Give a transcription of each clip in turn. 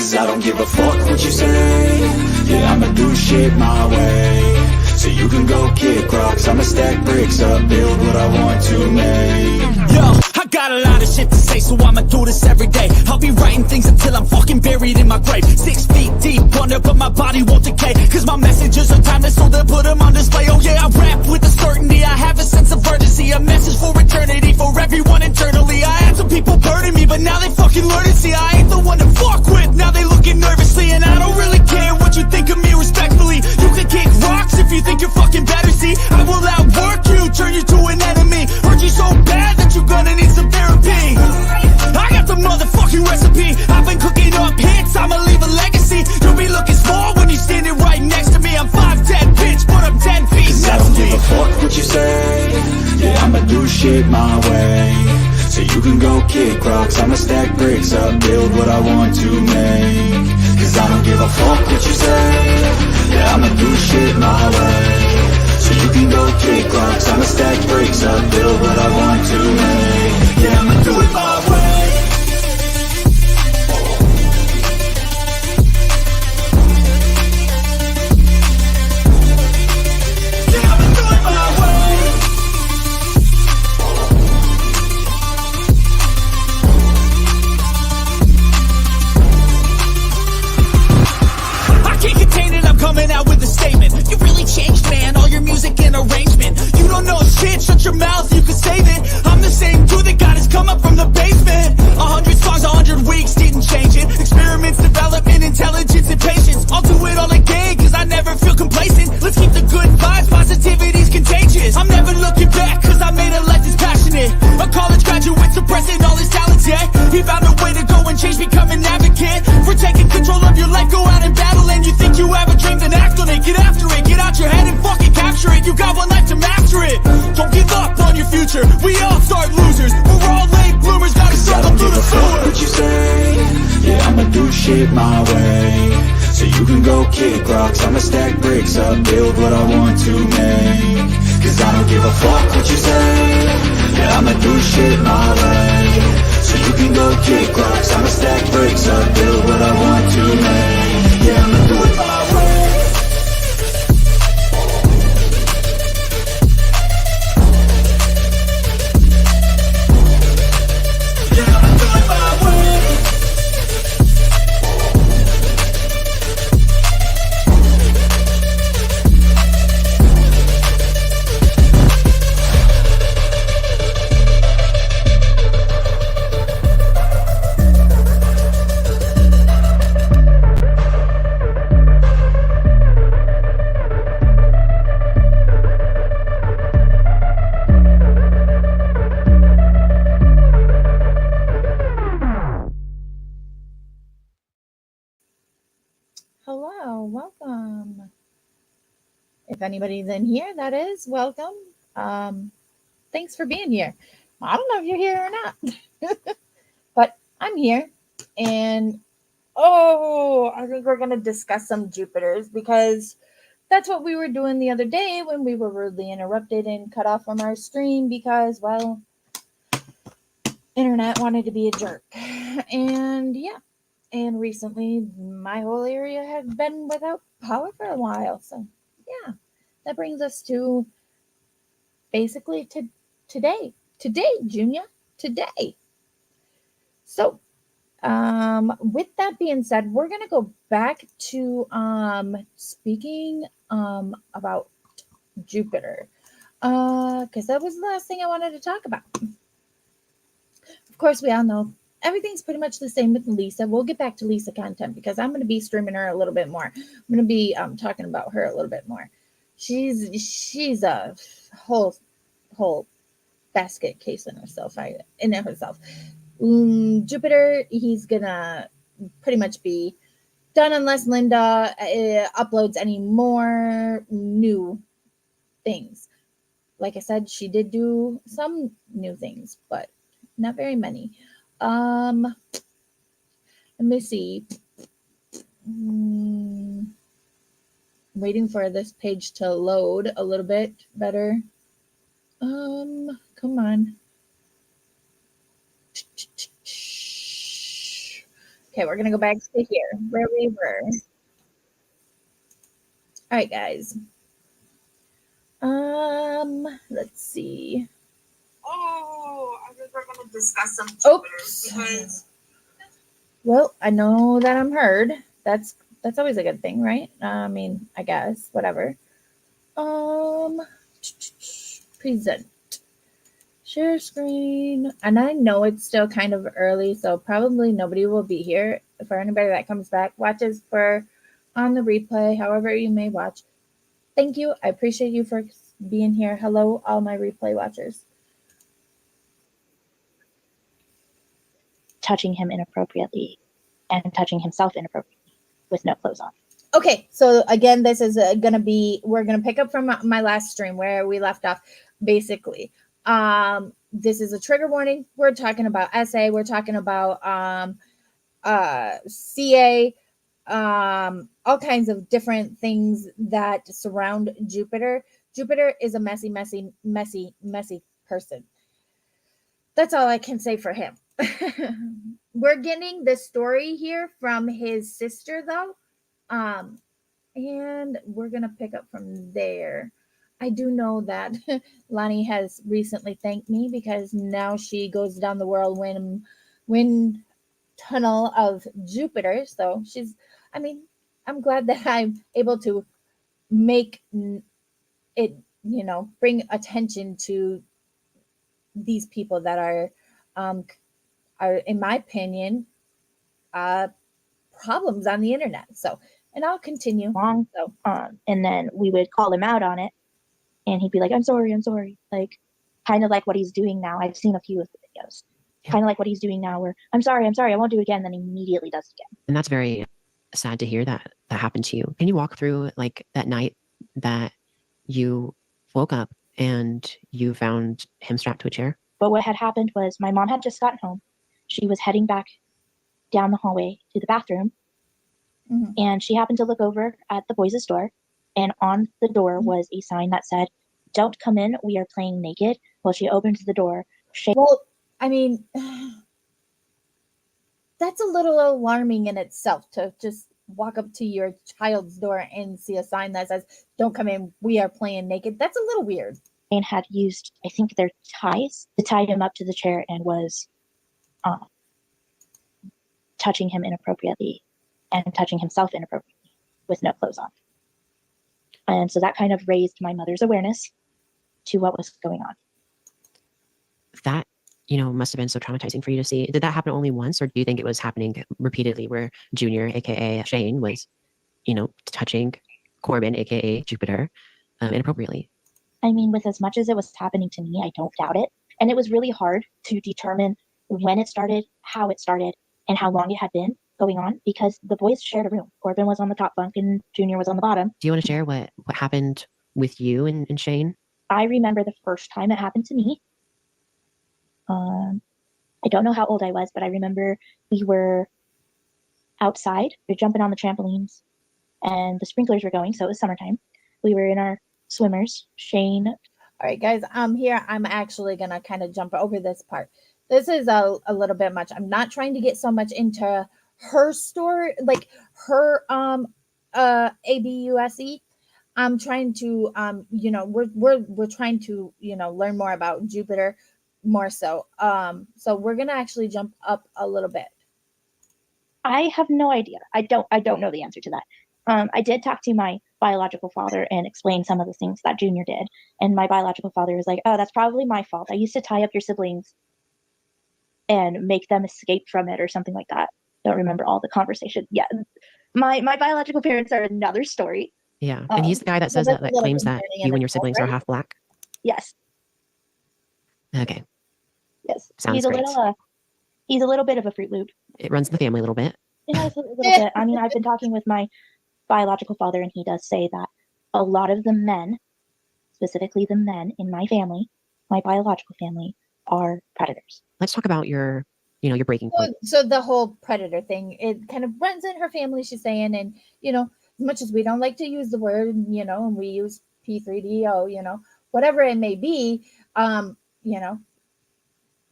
Cause I don't give a fuck what you say. Yeah, I'ma do shit my way. So you can go kick rocks, I'ma stack bricks up, build what I want to make. Yo, I got a lot of shit to say, so I'ma do this every day. I'll be writing things until I'm fucking buried in my grave. 6 feet deep under, but my body won't decay. Cause my messages are timeless, so they'll put them on display. Oh yeah, I rap with a certainty, I have a sense of urgency. A message for eternity, for everyone internally. I had some people burning me, but now they fucking learn to see I ain't the one to fuck with, now they looking nervously. And I don't really care what you think of me respectfully. You can kick rocks if you think you're fucking better, see. I will outwork you, turn you to an enemy. Hurt you so bad that you're gonna need some therapy. I got the motherfucking recipe. I've been cooking up hits, I'ma leave a legacy. You'll be looking small when you're standing right next to me. I'm 5'10", bitch, but I'm 10 feet. Cause I don't give a fuck what you say. Yeah, I'ma do shit my way. So you can go kick rocks, I'ma stack bricks up, build what I want to make. Cause I don't give a fuck what you say. Yeah, I'ma do shit my way. So you can go kick rocks, I'ma stack bricks up, build what I want to make. Yeah, I'ma do it my way. Coming out with a statement. You really changed, man, all your music and arrangement. You don't know shit, shut your mouth, you can save it. I'm the same dude that got his come up from the basement. 100 songs, 100 weeks, didn't change it. Experiments, development, intelligence, and patience. I'll do it all again, cause I never feel complacent. Let's keep the good vibes, positivity's contagious. I'm never looking back, cause I made a life that's passionate. A college graduate suppressing all his talents, yeah. He found a way to go and change, become an advocate. For taking control of your life, go out and battle. And you think you have a dream, then act on it. Get after it, get out your head and fucking capture it. You got one life to master it. Don't give up on your future, we all start losers. We're all late bloomers, gotta struggle through the sewer. What you say? Yeah, I'ma do shit my way. So you can go kick rocks, I'ma stack bricks up, build what I want to make. Cause I don't give a fuck what you say. Yeah, I'ma do shit my way. So you can go kick rocks, I'ma stack bricks up, build what I want to make. Yeah, I'ma do it my way. Welcome. If anybody's in here, that is welcome. Thanks for being here. I don't know if you're here or not, but I'm here. And I think we're going to discuss some Jupiters because that's what we were doing the other day when we were rudely interrupted and cut off from our stream because, well, internet wanted to be a jerk. And yeah. And recently, my whole area had been without power for a while. So, yeah, that brings us to basically to today. Today, Junior. Today. So, with that being said, we're going to go back to speaking about Jupiter. Because that was the last thing I wanted to talk about. Of course, we all know everything's pretty much the same with Lisa. We'll get back to Lisa content because I'm going to be streaming her a little bit more. I'm going to be talking about her a little bit more. She's a whole basket case in herself. Jupiter, he's going to pretty much be done unless Linda uploads any more new things. Like I said, she did do some new things, but not very many. Let me see. Waiting for this page to load a little bit better. Come on. Okay, we're gonna go back to here where we were. All right, guys. Let's see. Oh, I think we're gonna discuss some Oops. because Well, I know that I'm heard. That's always a good thing, right? I mean, I guess whatever. Um, present, share screen, and I know it's still kind of early, so probably nobody will be here. For anybody that comes back, watches for on the replay, however you may watch. Thank you. I appreciate you for being here. Hello, all my replay watchers. Touching him inappropriately and touching himself inappropriately with no clothes on. Okay, so again, this is gonna be, we're gonna pick up from my last stream where we left off. Basically, this is a trigger warning. We're talking about SA. We're talking about CA, all kinds of different things that surround Jupiter. Jupiter is a messy person. That's all I can say for him. We're getting the story here from his sister, though. And we're going to pick up from there. I do know that Lonnie has recently thanked me because now she goes down the wind tunnel of Jupiter. So I'm glad that I'm able to make it, bring attention to these people that are in my opinion, problems on the internet. So, and I'll continue. Wrong. So, and then we would call him out on it, and he'd be like, I'm sorry. Like, kind of like what he's doing now. I've seen a few of the videos. Yeah. Kind of like what he's doing now, where I'm sorry, I won't do it again. Then immediately does it again. And that's very sad to hear that happened to you. Can you walk through like that night that you woke up and you found him strapped to a chair? But what had happened was my mom had just gotten home. She was heading back down the hallway to the bathroom. Mm-hmm. And she happened to look over at the boys' door, and on the door was a sign that said, "Don't come in, we are playing naked." Well, she opened the door. Well, I mean, that's a little alarming in itself to just walk up to your child's door and see a sign that says, "Don't come in, we are playing naked." That's a little weird. And had used, I think, their ties to tie him up to the chair and was touching him inappropriately and touching himself inappropriately with no clothes on. And so that kind of raised my mother's awareness to what was going on. That, must have been so traumatizing for you to see. Did that happen only once, or do you think it was happening repeatedly where Junior, aka Shane, was, touching Corbin, aka Jupiter, inappropriately? I mean, with as much as it was happening to me, I don't doubt it. And it was really hard to determine when it started, how it started, and how long it had been going on, because the boys shared a room. Corbin was on the top bunk and Junior was on the bottom. Do you want to share what happened with you and Shane? I remember the first time it happened to me. I don't know how old I was, but I remember we were outside. We were jumping on the trampolines and the sprinklers were going, so it was summertime. We were in our swimmers. Shane. All right, guys, here I'm actually going to kind of jump over this part. This is a little bit much. I'm not trying to get so much into her story, like her ABUSE. I'm trying to we're trying to learn more about Jupiter more so. So we're gonna actually jump up a little bit. I have no idea. I don't know the answer to that. I did talk to my biological father and explain some of the things that Junior did, and my biological father was like, "Oh, that's probably my fault. I used to tie up your siblings and make them escape from it," or something like that. Don't remember all the conversation. Yeah, my biological parents are another story. Yeah, and he's the guy that says that claims that you and your siblings are half black. Yes. Okay. Yes. Sounds he's a great. He's a little bit of a Fruit Loop. It runs in the family a little bit. Yeah, a little bit. I mean, I've been talking with my biological father, and he does say that a lot of the men, specifically the men in my family, my biological family, are predators. Let's talk about your breaking point. So the whole predator thing, it kind of runs in her family, she's saying, and as much as we don't like to use the word, and we use P3DO, whatever it may be,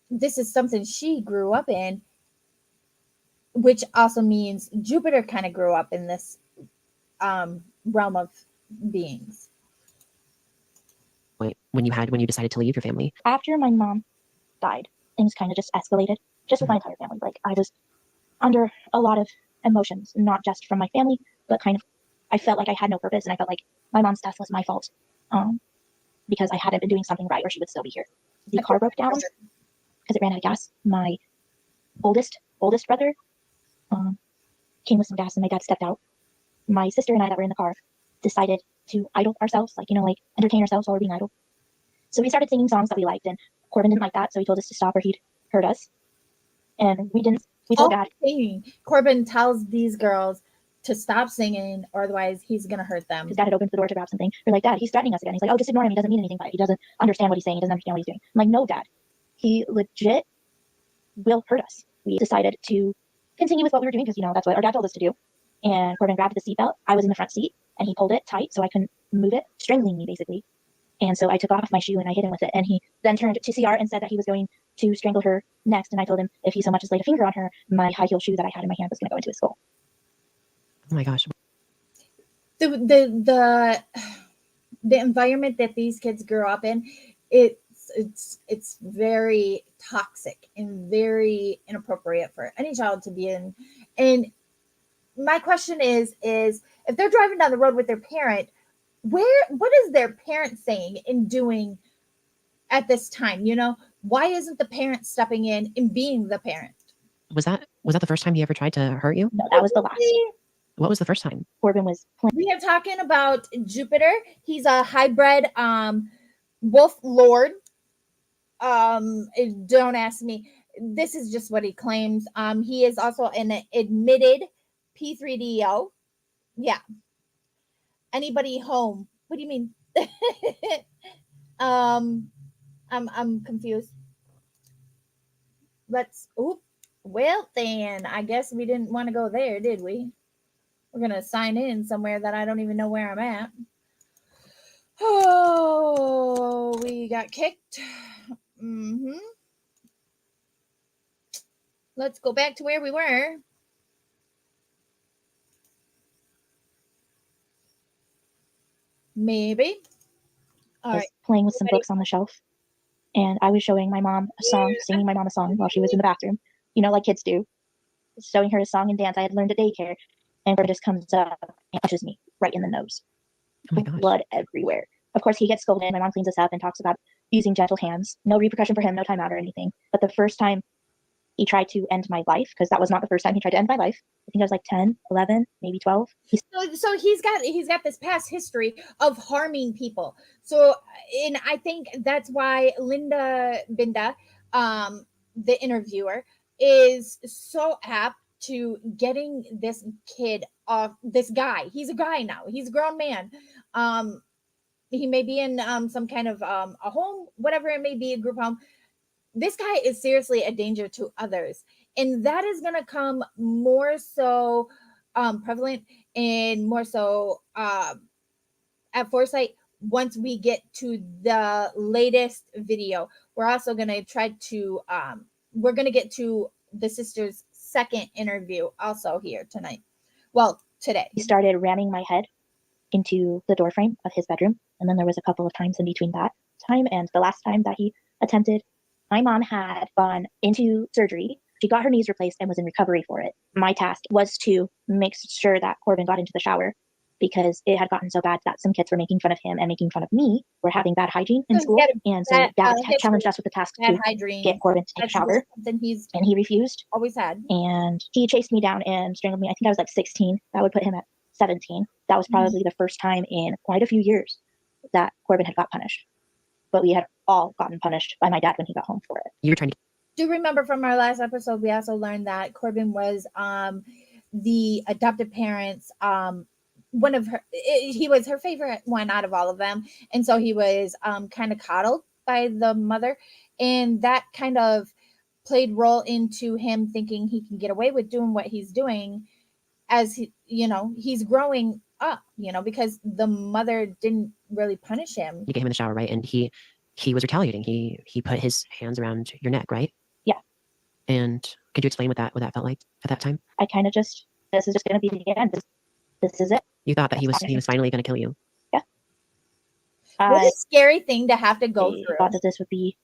this is something she grew up in. which also means Jupiter kind of grew up in this realm of beings. When you decided to leave your family? After my mom died, things kind of just escalated, just with my entire family. Like, I was under a lot of emotions, not just from my family, but kind of, I felt like I had no purpose, and I felt like my mom's death was my fault, because I hadn't been doing something right, or she would still be here. The car broke down because it ran out of gas. My oldest brother came with some gas, and my dad stepped out. My sister and I that were in the car decided to idle ourselves, like entertain ourselves while we're being idle. So we started singing songs that we liked, and Corbin didn't like that, so he told us to stop or he'd hurt us. And we didn't. We told Dad. Corbin tells these girls to stop singing, or otherwise he's gonna hurt them. Because Dad had opened the door to grab something. We're like, Dad, he's threatening us again. He's like, oh, just ignore him. He doesn't mean anything by it. He doesn't understand what he's saying. He doesn't understand what he's doing. I'm like, no, Dad. He legit will hurt us. We decided to continue with what we were doing because, that's what our dad told us to do. And Corbin grabbed the seatbelt. I was in the front seat, and he pulled it tight so I couldn't move it, strangling me, basically. And so I took off my shoe and I hit him with it. And he then turned to CR and said that he was going to strangle her next. And I told him if he so much as laid a finger on her, my high heel shoe that I had in my hand was going to go into his skull. Oh my gosh. The environment that these kids grew up in, it's very toxic and very inappropriate for any child to be in. And my question is if they're driving down the road with their parent, what is their parent saying and doing at this time? Why isn't the parent stepping in and being the parent? Was that the first time he ever tried to hurt you? No, that was the last. What was the first time? Corbin was playing. We are talking about Jupiter. He's a hybrid wolf lord. Don't ask me. This is just what he claims. He is also an admitted P3DO. Yeah. Anybody home? What do you mean? I'm confused. Well then, I guess we didn't want to go there, did we? We're gonna sign in somewhere that I don't even know where I'm at. Oh, we got kicked. Let's go back to where we were. Maybe. All right. Playing with some books on the shelf, and I was showing my mom a song, singing my mom a song while she was in the bathroom, like kids do, showing her a song and dance I had learned at daycare, and Corbin just comes up and touches me right in the nose. Oh my gosh. Blood everywhere. Of course, he gets scolded. My mom cleans us up and talks about using gentle hands. No repercussion for him, no timeout or anything. But the first time he tried to end my life, because that was not the first time he tried to end my life. I think I was like 10, 11, maybe 12. So he's got this past history of harming people. So, and I think that's why Linda Binda, the interviewer, is so apt to getting this kid off. This guy, he's a guy now. He's a grown man. He may be in some kind of a home, whatever it may be, a group home. This guy is seriously a danger to others. And that is going to come more so prevalent and more so at Foresight once we get to the latest video. We're also going to try to, we're going to get to the sister's second interview also here tonight. Well, today. He started ramming my head into the doorframe of his bedroom. And then there was a couple of times in between that time and the last time that he attempted. My mom had gone into surgery. She got her knees replaced and was in recovery for it. My task was to make sure that Corbin got into the shower because it had gotten so bad that some kids were making fun of him and making fun of me. We're having bad hygiene in school. And so Dad had challenged us with the task to get Corbin to take a shower. And he refused. Always had. And he chased me down and strangled me. I think I was like 16. That would put him at 17. That was probably the first time in quite a few years that Corbin had got punished. But we had all gotten punished by my dad when he got home for it. You were trying to. Do remember from our last episode, we also learned that Corbin was the adopted parents. One of her, he was her favorite one out of all of them, and so he was kind of coddled by the mother, and that kind of played role into him thinking he can get away with doing what he's doing, as he, he's growing up, because the mother didn't really punish him. You get him in the shower, right? And he was retaliating. He put his hands around your neck, right? Yeah. And Could you explain what that felt like at that time? I kind of just, this is just going to be the end. This is it. You thought that he was finally going to kill you. What I a scary thing to have to go through. thought that this would be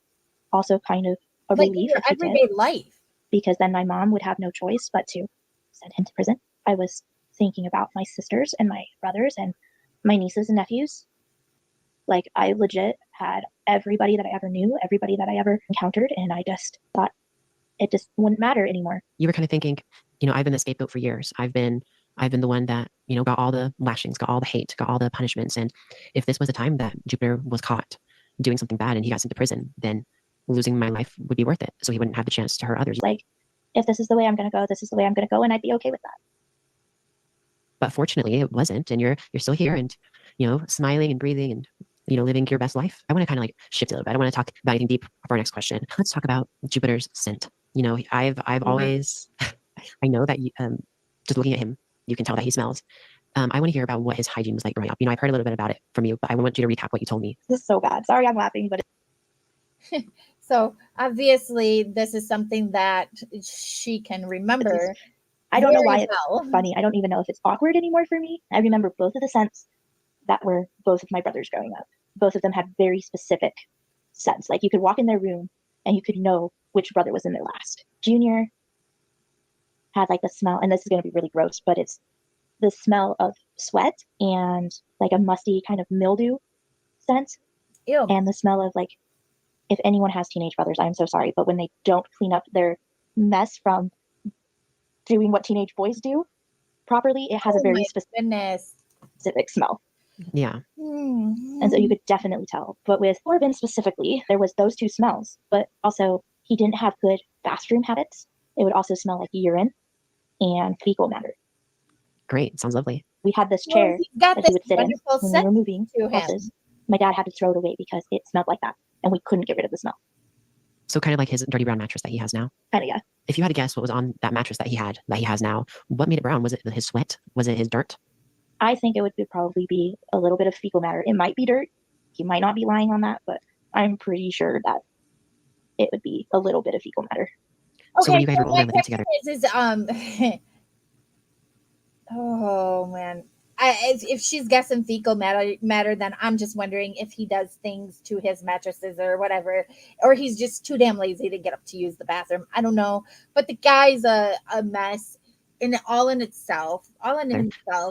also kind of a Like in relief your if he did, everyday life. because then my mom would have no choice but to send him to prison. I was thinking about my sisters and my brothers and my nieces and nephews. Like, I legit had everybody that I ever knew, everybody that I ever encountered, and I just thought it just wouldn't matter anymore. You were kind of thinking, I've been the scapegoat for years. I've been the one that, got all the lashings, got all the hate, got all the punishments. And if this was a time that Jupiter was caught doing something bad and he got sent to prison, then losing my life would be worth it. So he wouldn't have the chance to hurt others. Like, if this is the way I'm going to go, this is the way I'm going to go, and I'd be okay with that. But fortunately, it wasn't. And you're still here and, smiling and breathing and, living your best life. I want to kind of like shift a little bit. I don't want to talk about anything deep for our next question. Let's talk about Jupiter's scent. I've always, I know that you, just looking at him, you can tell that he smells. I want to hear about what his hygiene was like growing up. I've heard a little bit about it from you, but I want you to recap what you told me. This is so bad. Sorry I'm laughing, but So obviously, this is something that she can remember. I don't know very why it's well. funny. I don't even know if it's awkward anymore for me. I remember both of the scents that were both of my brothers growing up. Both of them had very specific scents. Like, you could walk in their room and you could know which brother was in there last. Junior had like the smell, and this is going to be really gross, but it's the smell of sweat and like a musty kind of mildew scent. Ew. And the smell of, like, if anyone has teenage brothers, I'm so sorry, but when they don't clean up their mess from doing what teenage boys do properly, it has a very Goodness. specific smell. Yeah. And so you could definitely tell. But with Corbin specifically, there was those two smells, but also he didn't have good bathroom habits. It would also smell like urine and fecal matter. Great. Sounds lovely. We had this chair he's got that this he would sit in wonderful when we scent were moving to him. houses. My dad had to throw it away because it smelled like that, and we couldn't get rid of the smell. So kind of like his dirty brown mattress that he has now. Kind of, yeah. If you had to guess what was on that mattress that he has now, what made it brown? Was it his sweat? Was it his dirt? I think it would probably be a little bit of fecal matter. It might be dirt. He might not be lying on that, but I'm pretty sure that it would be a little bit of fecal matter. So when you guys were older my living question together, oh man, if she's guessing fecal matter, then I'm just wondering if he does things to his mattresses or whatever, or he's just too damn lazy to get up to use the bathroom. I don't know, but the guy's a mess in himself.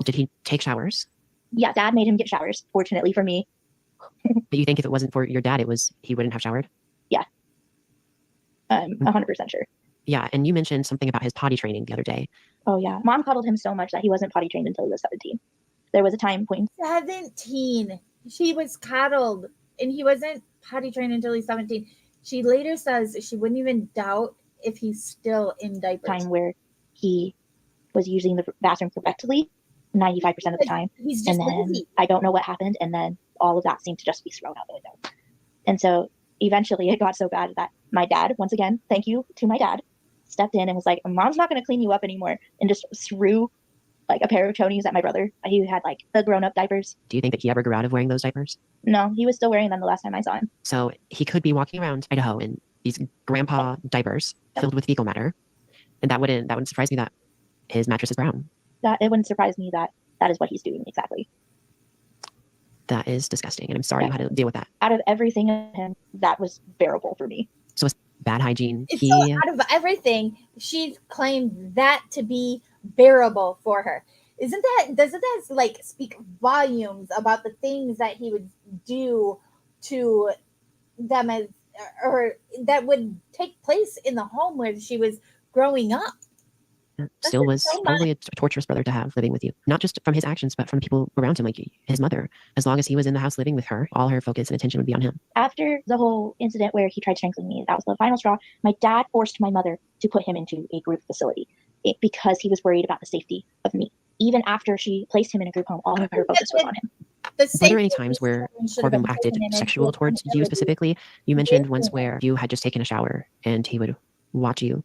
did he take showers? Yeah, Dad made him get showers, fortunately for me. But you think if it wasn't for your dad, he wouldn't have showered? I'm 100% sure. Yeah. And you mentioned something about his potty training the other day. Oh, yeah. Mom cuddled him so much that he wasn't potty trained until he was 17. There was a time point. 17. She was coddled, and he wasn't potty trained until he's 17. She later says she wouldn't even doubt if he's still in diapers. Time where he was using the bathroom correctly 95% of the time. He's just And then lazy. I don't know what happened. And then all of that seemed to just be thrown out the window. And so eventually it got so bad that my dad, once again, thank you to my dad, stepped in and was like, Mom's not going to clean you up anymore. And just threw like a pair of chonies at my brother. He had like the grown-up diapers. Do you think that he ever grew out of wearing those diapers? No, he was still wearing them the last time I saw him. So he could be walking around Idaho in these grandpa diapers filled with fecal matter. And that wouldn't surprise me that his mattress is brown. That it wouldn't surprise me that that is what he's doing exactly. That is disgusting. And I'm sorry you had to deal with that. Out of everything in him, that was bearable for me. So it's bad hygiene. So out of everything, she claimed that to be bearable for her. Doesn't that like speak volumes about the things that he would do to them or that would take place in the home where she was growing up? Still was so probably a torturous brother to have living with you. Not just from his actions, but from the people around him, like his mother. As long as he was in the house living with her, all her focus and attention would be on him. After the whole incident where he tried strangling me, that was the final straw. My dad forced my mother to put him into a group facility because he was worried about the safety of me. Even after she placed him in a group home, all of her focus was on him. Were there any times where Corbin acted sexual towards you specifically? You mentioned once where you had just taken a shower and he would watch you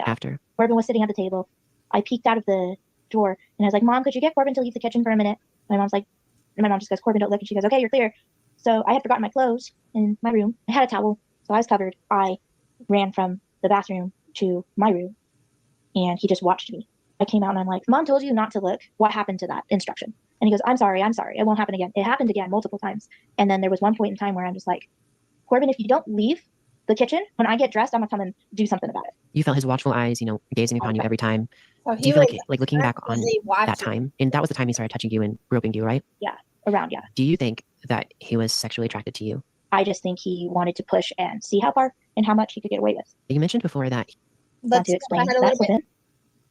after. Corbin was sitting at the table. I peeked out of the door and I was like, Mom, could you get Corbin to leave the kitchen for a minute? My mom just goes, Corbin, don't look. And she goes, okay, you're clear. So I had forgotten my clothes in my room. I had a towel, so I was covered. I ran from the bathroom to my room and he just watched me. I came out and I'm like, Mom told you not to look. What happened to that instruction? And he goes, I'm sorry. It won't happen again. It happened again multiple times. And then there was one point in time where I'm just like, Corbin, if you don't leave the kitchen, when I get dressed, I'm gonna come and do something about it. You felt his watchful eyes, gazing upon you every time. So Do he you feel was like looking back on actively that watching. time, and that was the time he started touching you and groping you, right? Around, Do you think that he was sexually attracted to you? I just think he wanted to push and see how far and how much he could get away with. You mentioned before that Want Let's to go explain ahead a that little bit. Corbin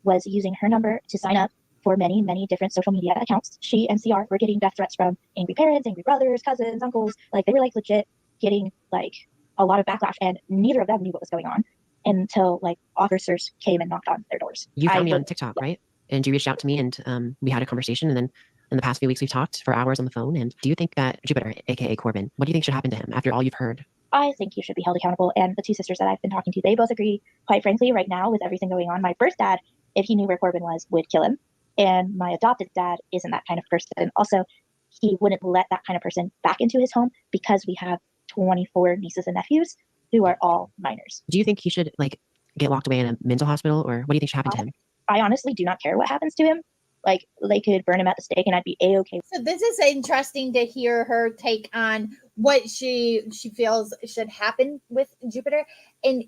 was using her number to sign up for many, many different social media accounts. She and CR were getting death threats from angry parents, angry brothers, cousins, uncles. Like they were like legit getting like a lot of backlash, and neither of them knew what was going on until like officers came and knocked on their doors. you found me I on TikTok, right? And you reached out to me, and we had a conversation, and then in the past few weeks we've talked for hours on the phone. And do you think that Jupiter, aka Corbin, what do you think should happen to him after all you've heard? I think he should be held accountable. And the two sisters that I've been talking to, they both agree. Quite frankly, right now with everything going on, my birth dad, if he knew where Corbin was, would kill him. And my adopted dad isn't that kind of person. Also, he wouldn't let that kind of person back into his home because we have 24 nieces and nephews who are all minors. Do you think he should like get locked away in a mental hospital, or what do you think should happen to him? I honestly do not care what happens to him. Like they could burn him at the stake and I'd be A-okay. So this is interesting to hear her take on what she feels should happen with Jupiter. And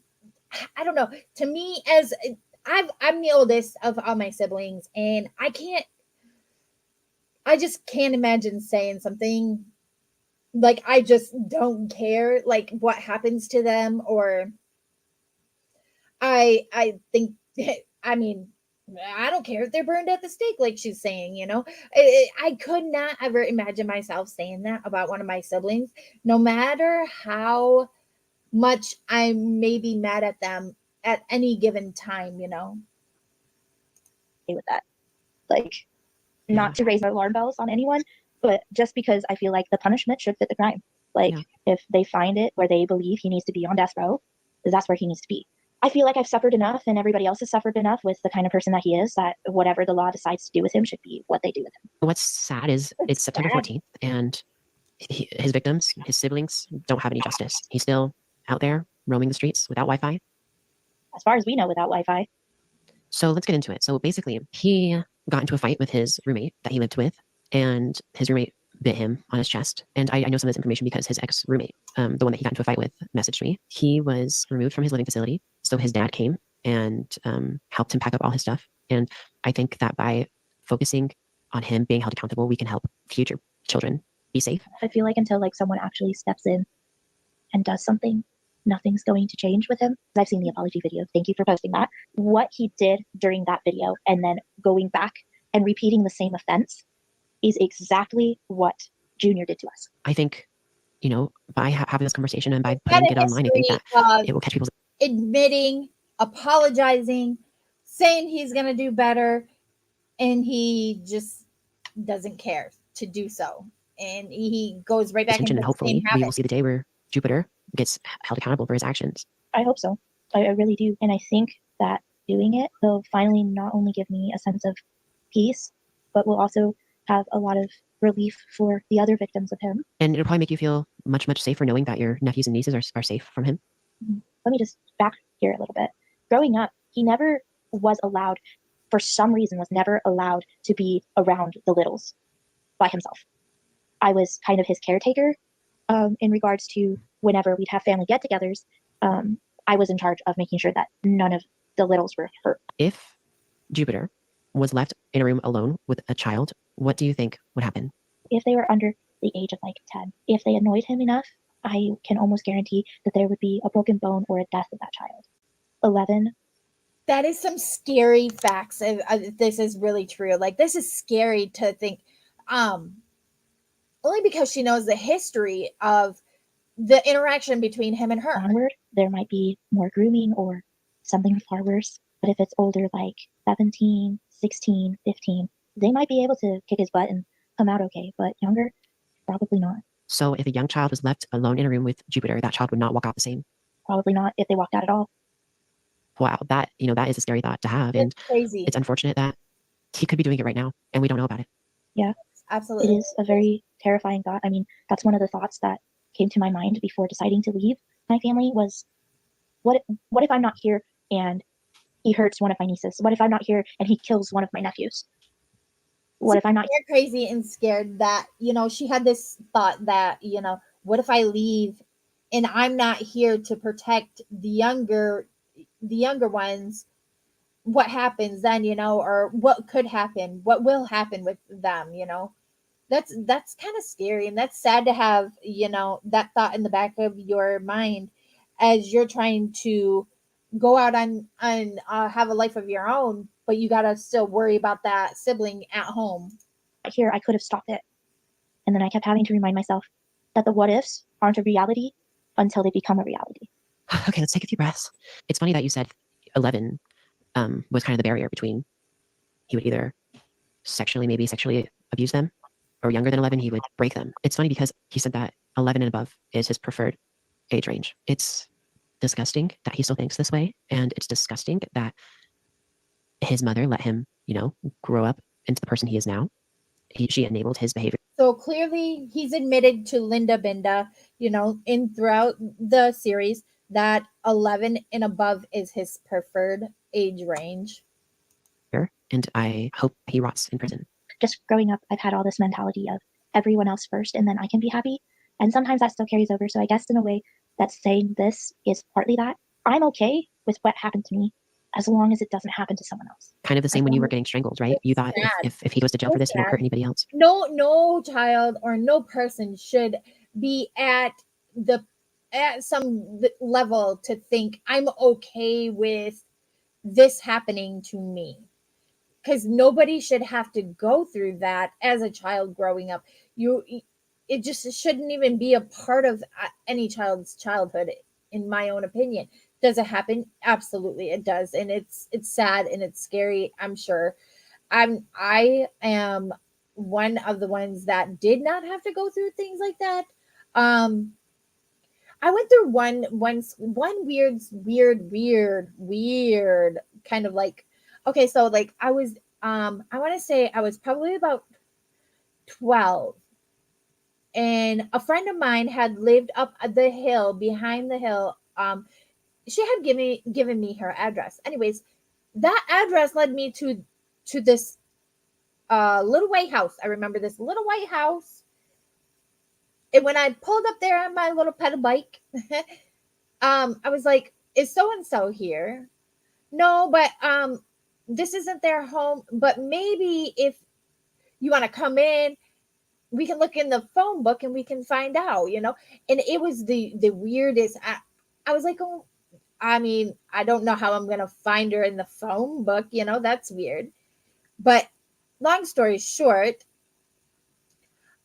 I don't know. To me, as I'm the oldest of all my siblings, and I just can't imagine saying something like I just don't care like what happens to them, or I think I mean I don't care if they're burned at the stake, like she's saying, I could not ever imagine myself saying that about one of my siblings, no matter how much I may be mad at them at any given time, With that. Like, not to raise alarm bells on anyone, but just because I feel like the punishment should fit the crime. Like, if they find it where they believe he needs to be on death row, that's where he needs to be. I feel like I've suffered enough and everybody else has suffered enough with the kind of person that he is, that whatever the law decides to do with him should be what they do with him. What's sad is it's September 14th, and his victims, his siblings, don't have any justice. He's still out there roaming the streets without Wi-Fi. As far as we know, without Wi-Fi. So let's get into it. So basically, he got into a fight with his roommate that he lived with, and his roommate bit him on his chest. And I know some of this information because his ex-roommate, the one that he got into a fight with, messaged me. He was removed from his living facility. So his dad came and helped him pack up all his stuff. And I think that by focusing on him being held accountable, we can help future children be safe. I feel like until like someone actually steps in and does something, nothing's going to change with him. I've seen the apology video. Thank you for posting that. What he did during that video and then going back and repeating the same offense is exactly what Junior did to us. I think, by having this conversation and by putting it online, I think that it will catch people's admitting, apologizing, saying he's going to do better, and he just doesn't care to do so. And he goes right back attention, into and hopefully we will see the day where Jupiter gets held accountable for his actions. I hope so. I really do. And I think that doing it will finally not only give me a sense of peace, but will also have a lot of relief for the other victims of him. And it'll probably make you feel much, much safer knowing that your nephews and nieces are safe from him. Let me just back here a little bit. Growing up, he never was allowed, for some reason, was never allowed to be around the littles by himself. I was kind of his caretaker in regards to whenever we'd have family get-togethers. I was in charge of making sure that none of the littles were hurt. If Jupiter was left in a room alone with a child, what do you think would happen? If they were under the age of like 10, if they annoyed him enough, I can almost guarantee that there would be a broken bone or a death of that child. 11. That is some scary facts. This is really true. Like, this is scary to think, only because she knows the history of the interaction between him and her. Onward, there might be more grooming or something far worse. But if it's older, like 17, 16, 15, they might be able to kick his butt and come out okay. But younger, probably not. So if a young child was left alone in a room with Jupiter, that child would not walk out the same. Probably not if they walked out at all. Wow, that is a scary thought to have. And It's crazy. it's unfortunate that he could be doing it right now and we don't know about it. Yeah, Absolutely. it is a very terrifying thought. I mean, that's one of the thoughts that came to my mind before deciding to leave my family was, what if I'm not here and he hurts one of my nieces? What if I'm not here and he kills one of my nephews? What if I'm not? They're crazy and scared that, she had this thought that, what if I leave and I'm not here to protect the younger ones? What happens then, or what could happen? What will happen with them, That's kind of scary, and that's sad to have, that thought in the back of your mind as you're trying to go out and have a life of your own, but you got to still worry about that sibling at home. Here, I could have stopped it. And then I kept having to remind myself that the what ifs aren't a reality until they become a reality. Okay, let's take a few breaths. It's funny that you said 11 was kind of the barrier between he would either maybe sexually abuse them, or younger than 11, he would break them. It's funny because he said that 11 and above is his preferred age range. It's disgusting that he still thinks this way. And it's disgusting that his mother let him, grow up into the person he is now. She enabled his behavior. So clearly he's admitted to Linda Binda, in throughout the series that 11 and above is his preferred age range. And I hope he rots in prison. Just growing up, I've had all this mentality of everyone else first and then I can be happy. And sometimes that still carries over. So I guess in a way that's saying this is partly that. I'm okay with what happened to me as long as it doesn't happen to someone else. Kind of the same when you were getting strangled, right? You thought if he goes to jail for this, he won't hurt anybody else. No child or no person should be at some level to think I'm okay with this happening to me. Because nobody should have to go through that as a child growing up. It just shouldn't even be a part of any child's childhood, in my own opinion. Does it happen? Absolutely, it does, and it's sad and it's scary. I'm sure. I am one of the ones that did not have to go through things like that. I went through one weird kind of like. Okay, so like I was, I want to say I was probably about 12, and a friend of mine had lived up the hill, behind the hill. She had given me her address. Anyways, that address led me to this little white house. I remember this little white house, and when I pulled up there on my little pedal bike, I was like, "Is so and so here?" No, but this isn't their home, but maybe if you want to come in, we can look in the phone book and we can find out, And it was the weirdest. I was like, oh, I mean, I don't know how I'm going to find her in the phone book, that's weird. But long story short,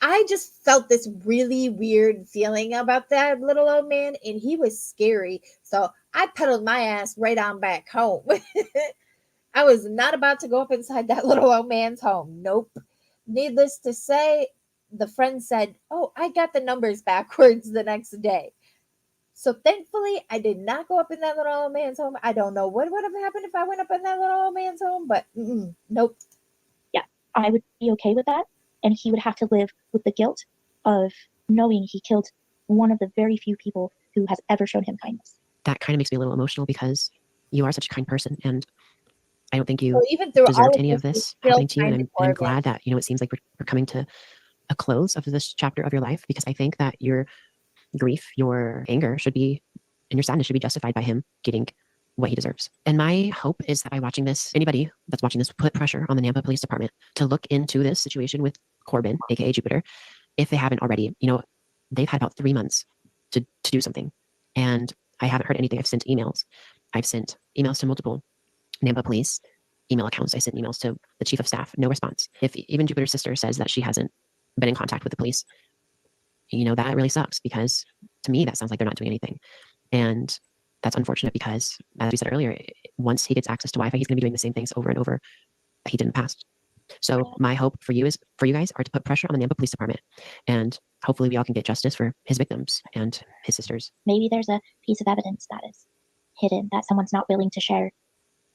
I just felt this really weird feeling about that little old man, and he was scary. So I pedaled my ass right on back home. I was not about to go up inside that little old man's home. Nope. Needless to say, the friend said, "Oh, I got the numbers backwards the next day." So thankfully, I did not go up in that little old man's home. I don't know what would have happened if I went up in that little old man's home, but nope. Yeah, I would be okay with that. And he would have to live with the guilt of knowing he killed one of the very few people who has ever shown him kindness. That kind of makes me a little emotional because you are such a kind person, and I don't think you even through deserved all any of this happening to you. And I'm glad that, it seems like we're coming to a close of this chapter of your life, because I think that your grief, your anger should be, and your sadness should be justified by him getting what he deserves. And my hope is that by watching this, anybody that's watching this put pressure on the Nampa Police Department to look into this situation with Corbin, aka Jupiter, if they haven't already. They've had about 3 months to do something, and I haven't heard anything. I've sent emails to multiple Nampa Police email accounts. I sent emails to the chief of staff, no response. If even Jupiter's sister says that she hasn't been in contact with the police, that really sucks, because to me that sounds like they're not doing anything. And that's unfortunate because, as we said earlier, once he gets access to Wi-Fi, he's going to be doing the same things over and over that he did in the past. So my hope for you guys are to put pressure on the Nampa Police Department, and hopefully we all can get justice for his victims and his sisters. Maybe there's a piece of evidence that is hidden that someone's not willing to share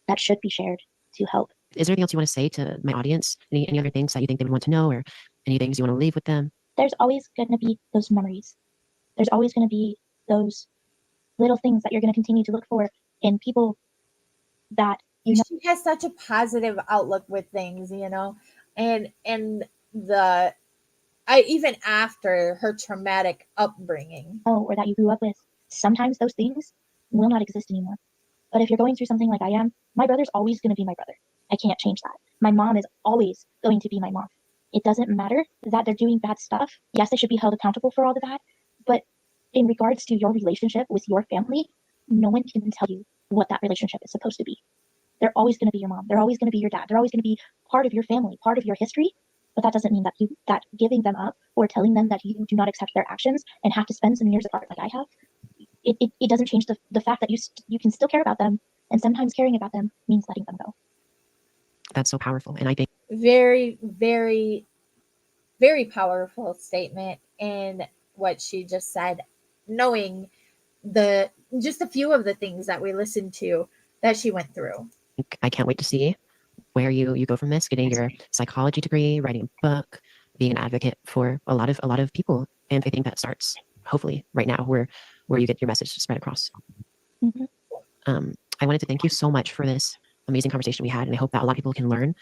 that should be shared to help. Is there anything else you want to say to my audience? Any other things that you think they would want to know, or any things you want to leave with them? There's always going to be those memories. There's always going to be those little things that you're going to continue to look for in people that you know, she has such a positive outlook with things, you know, and the I even after her traumatic upbringing. or that you grew up with, sometimes those things will not exist anymore. But if you're going through something like I am, my brother's always going to be my brother. I can't change that. My mom is always going to be my mom. It doesn't matter that they're doing bad stuff. Yes, they should be held accountable for all of that. But in regards to your relationship with your family, no one can tell you what that relationship is supposed to be. They're always going to be your mom. They're always going to be your dad. They're always going to be part of your family, part of your history. But that doesn't mean that giving them up or telling them that you do not accept their actions and have to spend some years apart like I have, it doesn't change the fact that you can still care about them, and sometimes caring about them means letting them go. That's so powerful. And I think Very, very, very powerful statement in what she just said, knowing the just a few of the things that we listened to that she went through. I can't wait to see where you go from this, getting your psychology degree, writing a book, being an advocate for a lot of people. And I think that starts hopefully right now where you get your message spread across. Mm-hmm. I wanted to thank you so much for this amazing conversation we had. And I hope that a lot of people can learn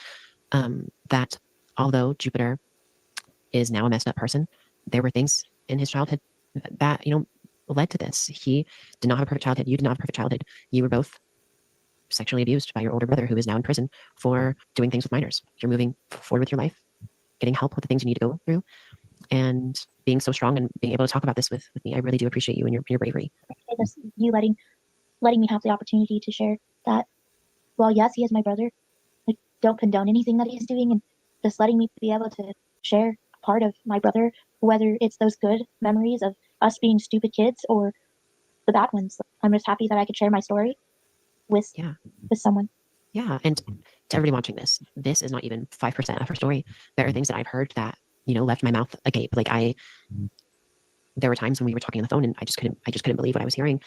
that although Jupiter is now a messed up person, there were things in his childhood that, led to this. He did not have a perfect childhood. You did not have a perfect childhood. You were both sexually abused by your older brother, who is now in prison for doing things with minors. You're moving forward with your life, getting help with the things you need to go through, and being so strong and being able to talk about this with me. I really do appreciate you and your bravery. Just you letting me have the opportunity to share that. Well, yes, he is my brother. I don't condone anything that he's doing, and just letting me be able to share part of my brother, whether it's those good memories of us being stupid kids or the bad ones. I'm just happy that I could share my story with someone. Yeah, and to everybody watching this is not even 5% of her story. There are things that I've heard that left my mouth agape. Like there were times when we were talking on the phone, and I just couldn't believe what I was hearing.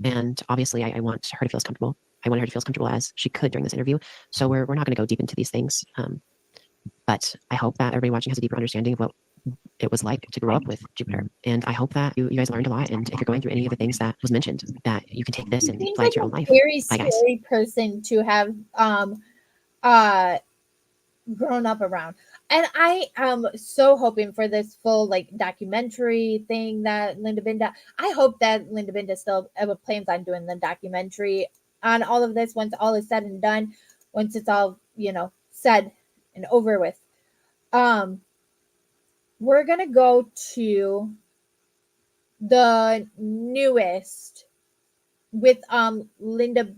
And obviously, I want her to feel as comfortable. I wanted her to feel as comfortable as she could during this interview. So we're not going to go deep into these things. But I hope that everybody watching has a deeper understanding of what it was like to grow up with Jupiter. And I hope that you guys learned a lot. And if you're going through any of the things that was mentioned, that you can take this and apply it to your own life. Very Bye, guys. scary person to have grown up around. And I am so hoping for this full documentary thing that Linda Binda. I hope that Linda Binda still plans on doing the documentary on all of this once all is said and done. Once it's all said and over with. We're gonna go to the newest with Linda.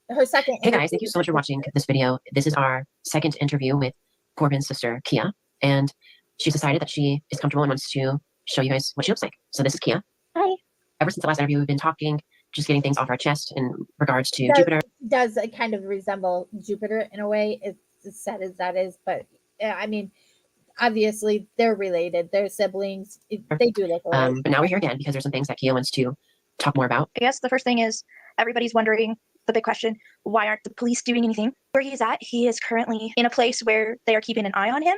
Her second. Hey guys, thank you so much for watching this video. This is our second interview with Corbin's sister, Kia, and she's decided that she is comfortable and wants to show you guys what she looks like. So this is Kia. Hi. Ever since the last interview, we've been talking, just getting things off our chest in regards to Jupiter. Does it kind of resemble Jupiter in a way? It's as sad as that is, but I mean, obviously they're related. They're siblings. They do look alike. But now we're here again because there's some things that Kia wants to talk more about. I guess the first thing is everybody's wondering the big question, why aren't the police doing anything? Where he's at, he is currently in a place where they are keeping an eye on him.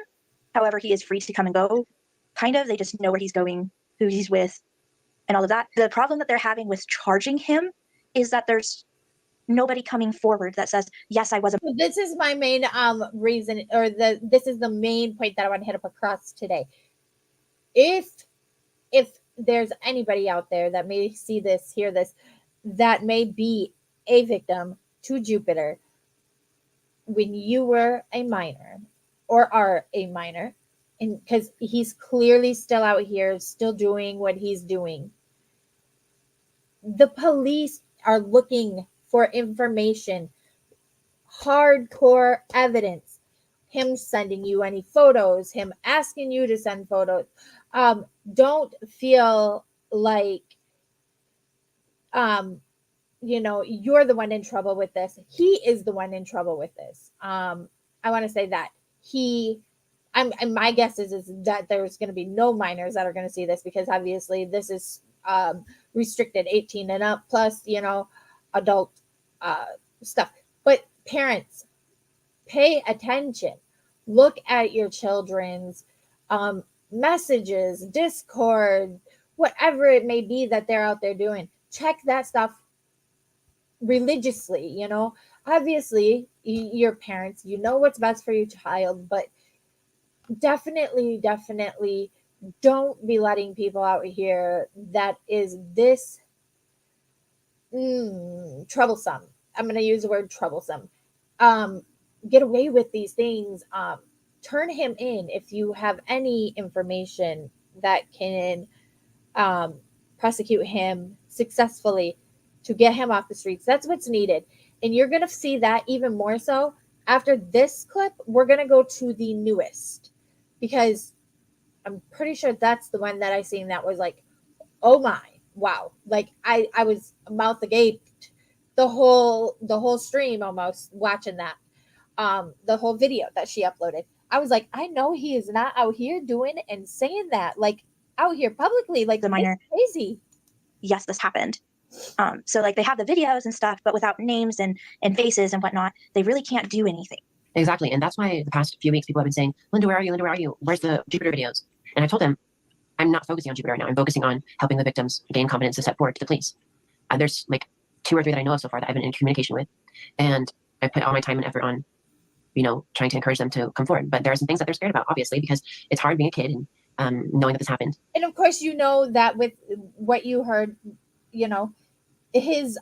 However, he is free to come and go. Kind of, they just know where he's going, who he's with, and all of that. The problem that they're having with charging him is that there's nobody coming forward that says, yes, I was a... This is my main reason, or this is the main point that I want to hit up across today. If there's anybody out there that may see this, hear this, that may be a victim to Jupiter when you were a minor or are a minor, and because he's clearly still out here, still doing what he's doing, the police are looking for information, hardcore evidence, him sending you any photos, him asking you to send photos. Don't feel like you're the one in trouble with this. He is the one in trouble with this. I want to say that and my guess is that there's going to be no minors that are going to see this, because obviously this is restricted 18 and up, plus adult stuff. But parents, pay attention. Look at your children's messages, Discord, whatever it may be that they're out there doing. Check that stuff religiously, obviously your parents, what's best for your child, but definitely don't be letting people out here that is this troublesome. I'm going to use the word troublesome. um get away with these things. Turn him in if you have any information that can um prosecute him successfully to get him off the streets. That's what's needed. And you're going to see that even more so after this clip. We're going to go to the newest, because I'm pretty sure that's the one that I seen that was like, oh my, wow. Like I was mouth agape the whole stream, almost watching that. The whole video that she uploaded. I was like, I know he is not out here doing and saying that, like out here publicly, like The minor. it's crazy. Yes, this happened. So like they have the videos and stuff, but without names and faces and whatnot, they really can't do anything. Exactly. And that's why the past few weeks people have been saying, Linda, where are you? Linda, where are you? Where's the Jupiter videos? And I told them, I'm not focusing on Jupiter right now. I'm focusing on helping the victims gain confidence to step forward to the police. There's like 2 or 3 that I know of so far that I've been in communication with. And I put all my time and effort on, trying to encourage them to come forward. But there are some things that they're scared about, obviously, because it's hard being a kid and knowing that this happened. And of course, that with what you heard, his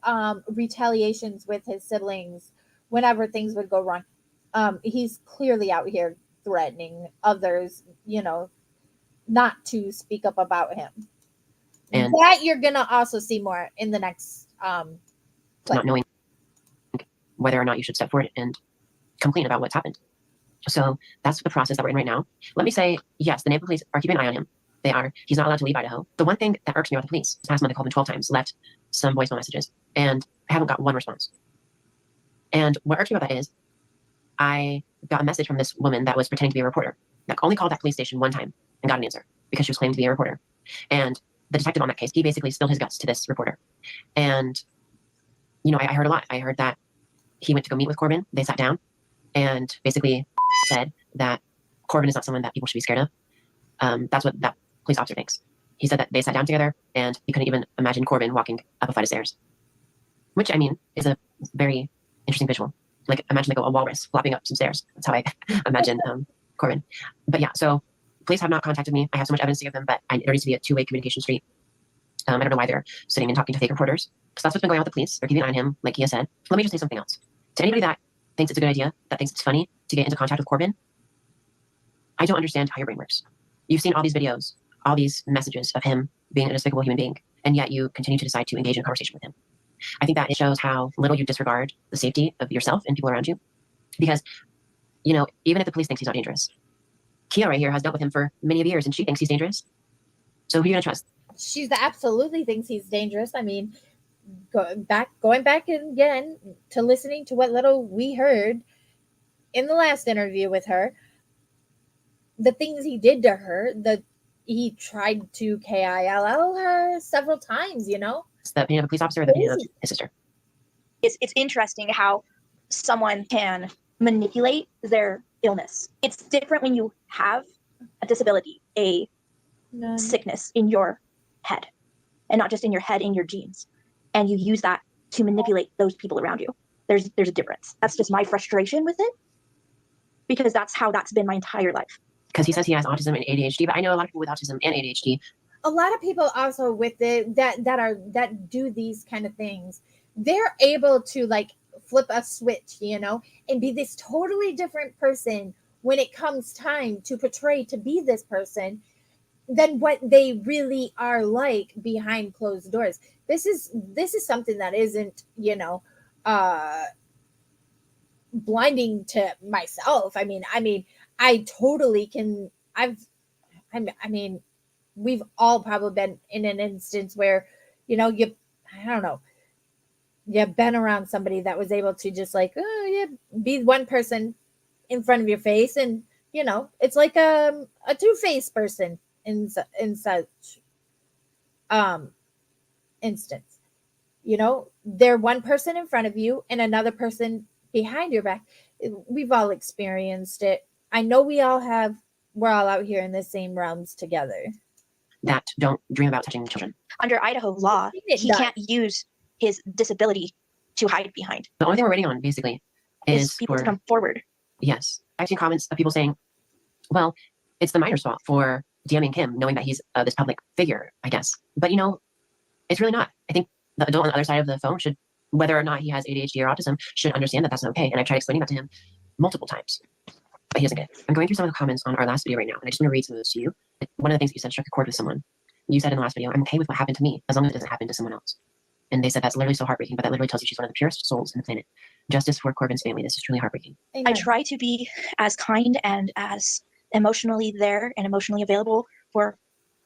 retaliations with his siblings whenever things would go wrong. He's clearly out here threatening others, not to speak up about him. And that you're gonna also see more in the next clip. Not knowing whether or not you should step forward and complain about what's happened. So that's the process that we're in right now. Let me say, yes, the Naval Police are keeping an eye on him. They are. He's not allowed to leave Idaho. The one thing that irks me about the police, this past month I called them 12 times, left some voicemail messages, and I haven't got one response. And what irks me about that is I got a message from this woman that was pretending to be a reporter that only called that police station one time and got an answer because she was claiming to be a reporter. And the detective on that case, he basically spilled his guts to this reporter. And, I heard a lot. I heard that he went to go meet with Corbin. They sat down and basically said that Corbin is not someone that people should be scared of. That's what that police officer thinks. He said that they sat down together and he couldn't even imagine Corbin walking up a flight of stairs, which is a very interesting visual. Like imagine like a walrus flopping up some stairs. That's how I imagine Corbin. But yeah, so police have not contacted me. I have so much evidence to give them, but there needs to be a 2-way communication street. I don't know why they're sitting and talking to fake reporters. So that's what's been going on with the police. They're keeping an eye on him, like he has said. Let me just say something else. To anybody that thinks it's a good idea, that thinks it's funny to get into contact with Corbin, I don't understand how your brain works. You've seen all these videos, all these messages of him being a despicable human being, and yet you continue to decide to engage in a conversation with him. I think that it shows how little you disregard the safety of yourself and people around you. Because, even if the police thinks he's not dangerous, Kia right here has dealt with him for many of years and she thinks he's dangerous. So who are you going to trust? She absolutely thinks he's dangerous. I mean, going back again to listening to what little we heard in the last interview with her, the things he did to her, he tried to KILL her several times, It's the opinion of a police officer or the opinion of his sister. It's interesting how someone can manipulate their illness. It's different when you have a disability, a sickness in your head, and not just in your head, in your genes, and you use that to manipulate those people around you. There's a difference. That's just my frustration with it, because that's how that's been my entire life. Because he says he has autism and ADHD, but I know a lot of people with autism and ADHD. A lot of people also with it that do these kind of things, they're able to like flip a switch, and be this totally different person when it comes time to portray to be this person than what they really are like behind closed doors. This is something that isn't, blinding to myself. I mean, I totally can. We've all probably been in an instance where, I don't know, you've been around somebody that was able to just like, be one person in front of your face, and it's like a two-faced person in such instance. They're one person in front of you and another person behind your back. We've all experienced it. I know we're all out here in the same realms together. That don't dream about touching children. Under Idaho law, he can't use his disability to hide behind. The only thing we're waiting on, basically, Is is people to for, come forward. yes. I've seen comments of people saying, well, it's the minor's fault for DMing Kim, knowing that he's this public figure, I guess. But, it's really not. I think the adult on the other side of the phone should, whether or not he has ADHD or autism, should understand that that's not okay. And I've tried explaining that to him multiple times, but he doesn't get it. I'm going through some of the comments on our last video right now, and I just want to read some of those to you. One of the things that you said struck a chord with someone. You said in the last video, I'm okay with what happened to me as long as it doesn't happen to someone else. And they said that's literally so heartbreaking, but that literally tells you she's one of the purest souls on the planet. Justice for Corbin's family. This is truly heartbreaking. I Amen. try to be as kind and as emotionally there and emotionally available for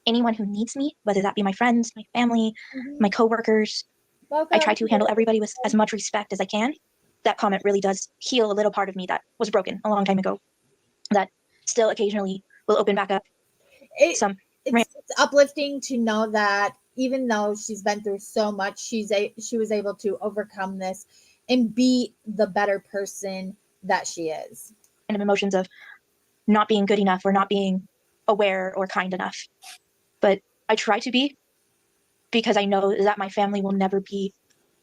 anyone who needs me, whether that be my friends, my family, Mhm. my coworkers. Welcome. I try to handle everybody with as much respect as I can. That comment really does heal a little part of me that was broken a long time ago, that still occasionally will open back up. It- Some it's uplifting to know that even though she's been through so much, she was able to overcome this and be the better person that she is. kind of emotions of not being good enough or not being aware or kind enough. But I try to be, because I know that my family will never be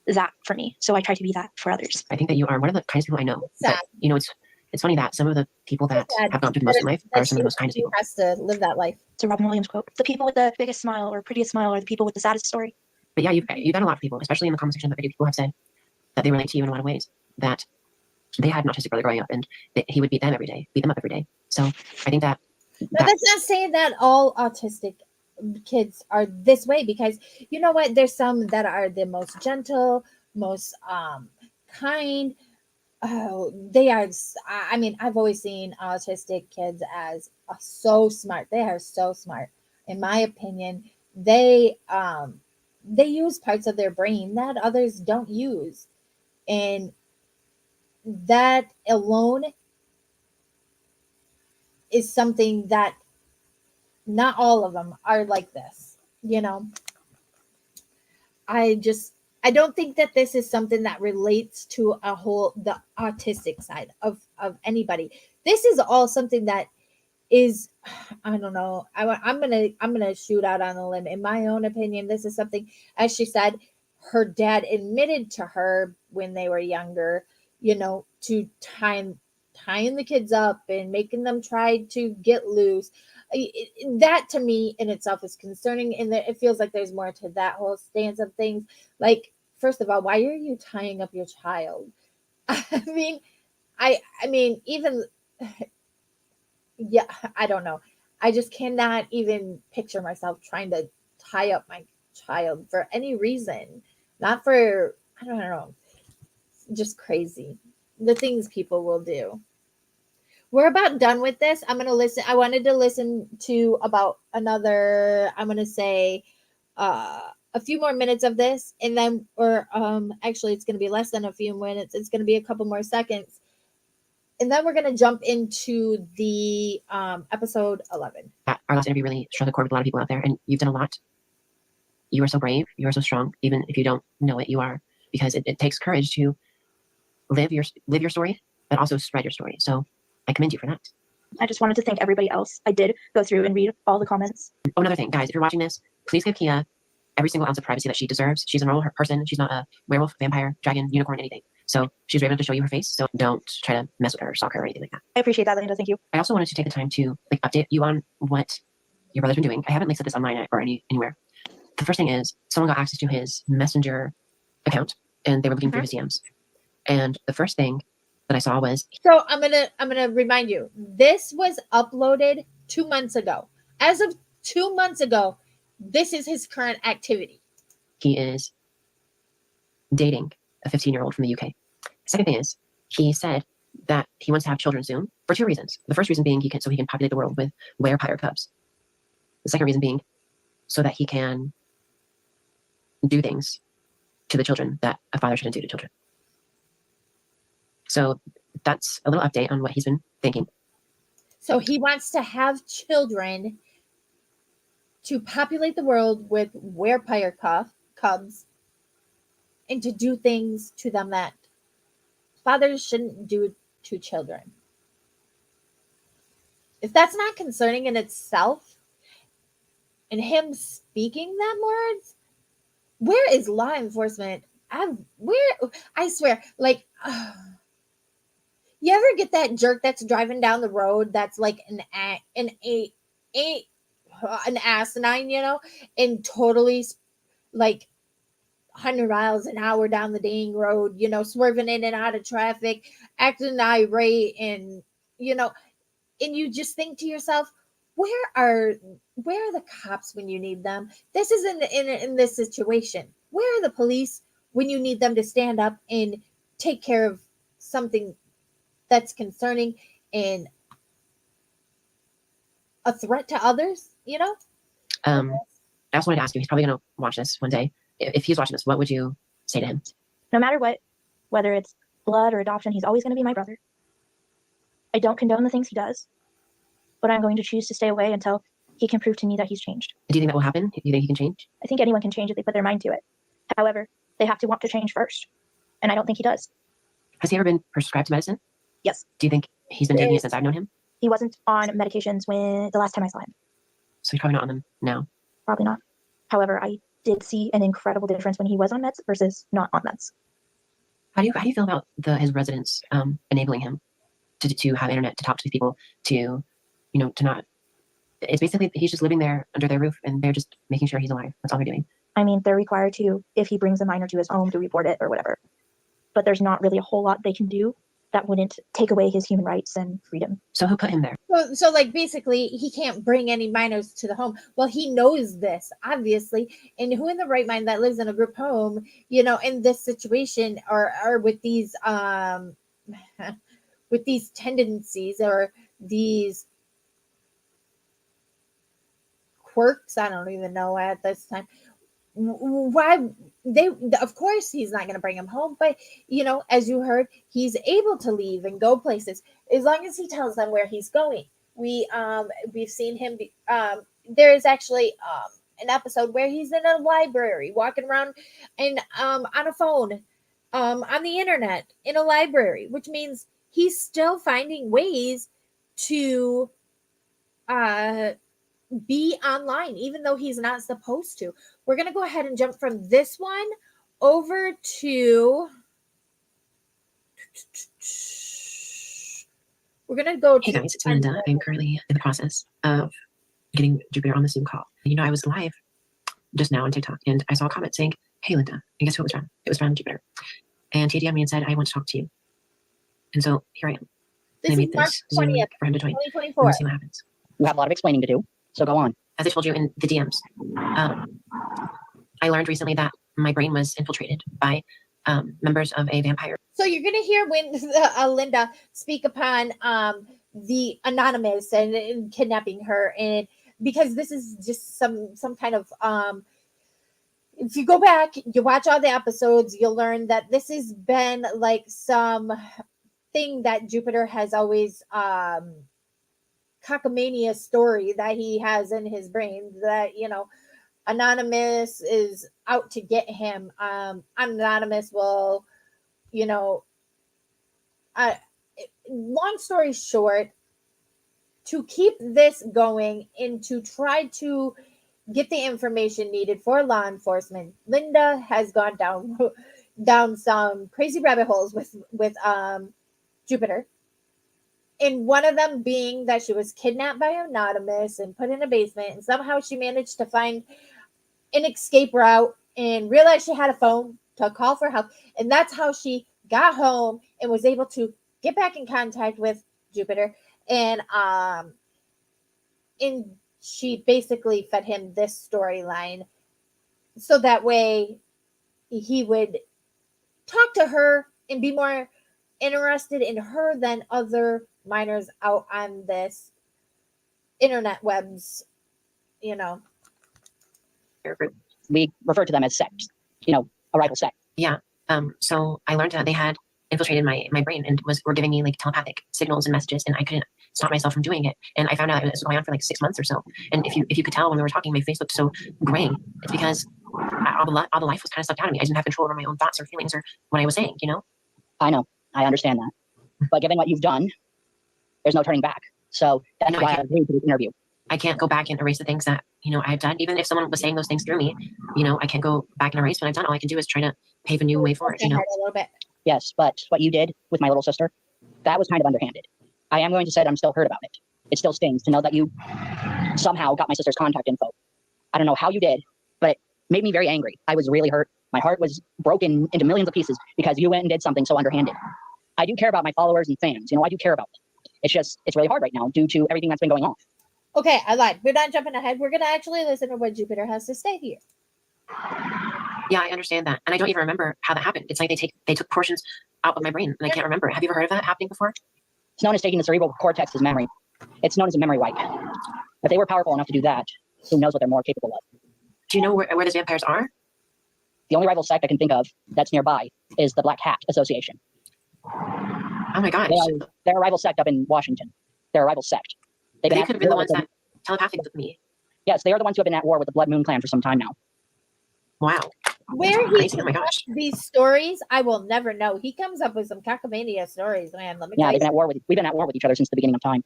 that for me. So I try to be that for others. I think that you are one of the kindest people I know. Sad. But, it's funny that some of the people that Sad have gone through the most in life that are some of the most kindest she people. has to live that life. It's a Robin Williams quote. The people with the biggest smile or prettiest smile are the people with the saddest story. But yeah, you've done a lot for people, especially in the comment section of the video. People have said that they relate to you in a lot of ways, that they had an autistic brother growing up and that he would beat them up every day. So I think that, But that's not saying that all autistic kids are this way, because you know what? There's some that are the most gentle, most kind. Oh, they are. I mean, I've always seen autistic kids as so smart. They are so smart, in my opinion. They use parts of their brain that others don't use, and that alone is something that not all of them are like this. I don't think that this is something that relates to the autistic side of anybody. This is all something that is, I don't know. I'm gonna shoot out on a limb. In my own opinion, this is something, as she said, her dad admitted to her when they were younger, to tying the kids up and making them try to get loose. That to me in itself is concerning, and that it feels like there's more to that whole stance of things. Like, first of all, why are you tying up your child? I mean, even, yeah, I don't know. I just cannot even picture myself trying to tie up my child for any reason. Not for, I don't know, just crazy. The things people will do. We're about done with this. I'm going to listen. I wanted to listen to about another, I'm going to say, a few more minutes of this, and then, or actually it's going to be less than a few minutes. It's going to be a couple more seconds. And then we're going to jump into the episode 11. our last interview really struck a chord with a lot of people out there, and you've done a lot. You are so brave. You are so strong. Even if you don't know it, you are, because it takes courage to live your story, but also spread your story. So I commend you for that. I just wanted to thank everybody else. I did go through and read all the comments. Oh, another thing, guys, if you're watching this, please give Kia every single ounce of privacy that she deserves. She's a normal person. She's not a werewolf, vampire, dragon, unicorn, anything. So she's brave enough to show you her face. So don't try to mess with her or stalk her or anything like that. I appreciate that, Linda. Thank you. I also wanted to take the time to update you on what your brother's been doing. I haven't said this online or anywhere. The first thing is someone got access to his Messenger account and they were looking through his DMs. And the first thing that I saw was, so I'm gonna remind you, this was uploaded 2 months ago. As of 2 months ago, this is his current activity. he is dating a 15-year-old from the UK. Second thing is, he said that he wants to have children soon for two reasons. The first reason being he can populate the world with werepire cubs. The second reason being so that he can do things to the children that a father shouldn't do to children. So that's a little update on what he's been thinking. So he wants to have children to populate the world with werepire cubs and to do things to them that fathers shouldn't do to children. If that's not concerning in itself, and him speaking them words, where is law enforcement I swear, like, you ever get that jerk that's driving down the road that's like an asinine, and totally like 100 miles an hour down the dang road, swerving in and out of traffic, acting irate, and and you just think to yourself, where are the cops when you need them? This is in this situation. Where are the police when you need them to stand up and take care of something that's concerning and a threat to others? I also wanted to ask you, he's probably going to watch this one day. If he's watching this, what would you say to him? No matter what, whether it's blood or adoption, he's always going to be my brother. I don't condone the things he does, but I'm going to choose to stay away until he can prove to me that he's changed. Do you think that will happen? Do you think he can change? I think anyone can change if they put their mind to it. However, they have to want to change first, and I don't think he does. Has he ever been prescribed to medicine? Yes. Do you think he's been taking it since I've known him? He wasn't on medications when the last time I saw him. So he's probably not on them now. Probably not. However, I did see an incredible difference when he was on meds versus not on meds. How do you feel about his residents enabling him to have internet, to talk to people, to not? It's basically he's just living there under their roof, and they're just making sure he's alive. That's all they're doing. I mean, they're required to, if he brings a minor to his home, to report it or whatever. But there's not really a whole lot they can do that wouldn't take away his human rights and freedom. So who put him there? So like basically he can't bring any minors to the home. Well, he knows this, obviously. And who in the right mind that lives in a group home, in this situation or with these tendencies or these quirks, I don't even know at this time. Why of course he's not going to bring him home, but as you heard, he's able to leave and go places as long as he tells them where he's going. We've seen him there is actually an episode where he's in a library walking around and on a phone on the internet in a library, which means he's still finding ways to be online, even though he's not supposed to. We're going to go ahead and jump from this one over to. We're going to go to. Hey guys, it's Linda. I'm currently in the process of getting Jupiter on the Zoom call. I was live just now on TikTok, and I saw a comment saying, "Hey Linda," and guess who it was from? It was from Jupiter. And he DM'd me and said, "I want to talk to you." And so here I am. This is March 20th, for him to join. 2024. We'll see what happens. You have a lot of explaining to do, so go on. As I told you in the DMs, I learned recently that my brain was infiltrated by members of a vampire. So you're going to hear when Linda speak upon the anonymous and kidnapping her, and because this is just some kind of if you go back, you watch all the episodes, you'll learn that this has been like some thing that Jupiter has always cockamania story that he has in his brain, that Anonymous is out to get him. Anonymous will, long story short, to keep this going and to try to get the information needed for law enforcement, Linda has gone down some crazy rabbit holes with Jupiter. And one of them being that she was kidnapped by Anonymous and put in a basement, and somehow she managed to find an escape route and realized she had a phone to call for help. And that's how she got home and was able to get back in contact with Jupiter. And she basically fed him this storyline so that way he would talk to her and be more interested in her than other minors out on this internet webs, We refer to them as sects, a rival sect. Yeah. So I learned that they had infiltrated my brain and were giving me like telepathic signals and messages, and I couldn't stop myself from doing it. And I found out it was going on for like 6 months or so. And if you could tell when we were talking, my face looked so gray. It's because all the life was kind of sucked out of me. I didn't have control over my own thoughts or feelings or what I was saying, I know. I understand that. But given what you've done, there's no turning back. So that's why I agreed to this interview. I can't go back and erase the things that, I've done. Even if someone was saying those things through me, I can't go back and erase what I've done. All I can do is try to pave a new way forward, Your head a little bit. Yes, but what you did with my little sister, that was kind of underhanded. I am going to say that I'm still hurt about it. It still stings to know that you somehow got my sister's contact info. I don't know how you did, but it made me very angry. I was really hurt. My heart was broken into millions of pieces because you went and did something so underhanded. I do care about my followers and fans. I do care about them. It's really hard right now due to everything that's been going on. Okay, I lied. We're not jumping ahead. We're going to actually listen to what Jupiter has to say here. Yeah, I understand that. And I don't even remember how that happened. It's like they took portions out of my brain and I can't remember. Have you ever heard of that happening before? It's known as taking the cerebral cortex's memory. It's known as a memory wipe. If they were powerful enough to do that, who knows what they're more capable of? Do you know where those vampires are? The only rival sect I can think of that's nearby is the Black Hat Association. Oh my gosh. They're a rival sect up in Washington. They're a rival sect. They could have been the ones that telepathic with me. Yes, they are the ones who have been at war with the Blood Moon Clan for some time now. Wow. Where he Crazy. Oh my gosh. these stories, I will never know. He comes up with some cockamania stories, man. Let me Yeah, tell we've you. been at war with each other since the beginning of time.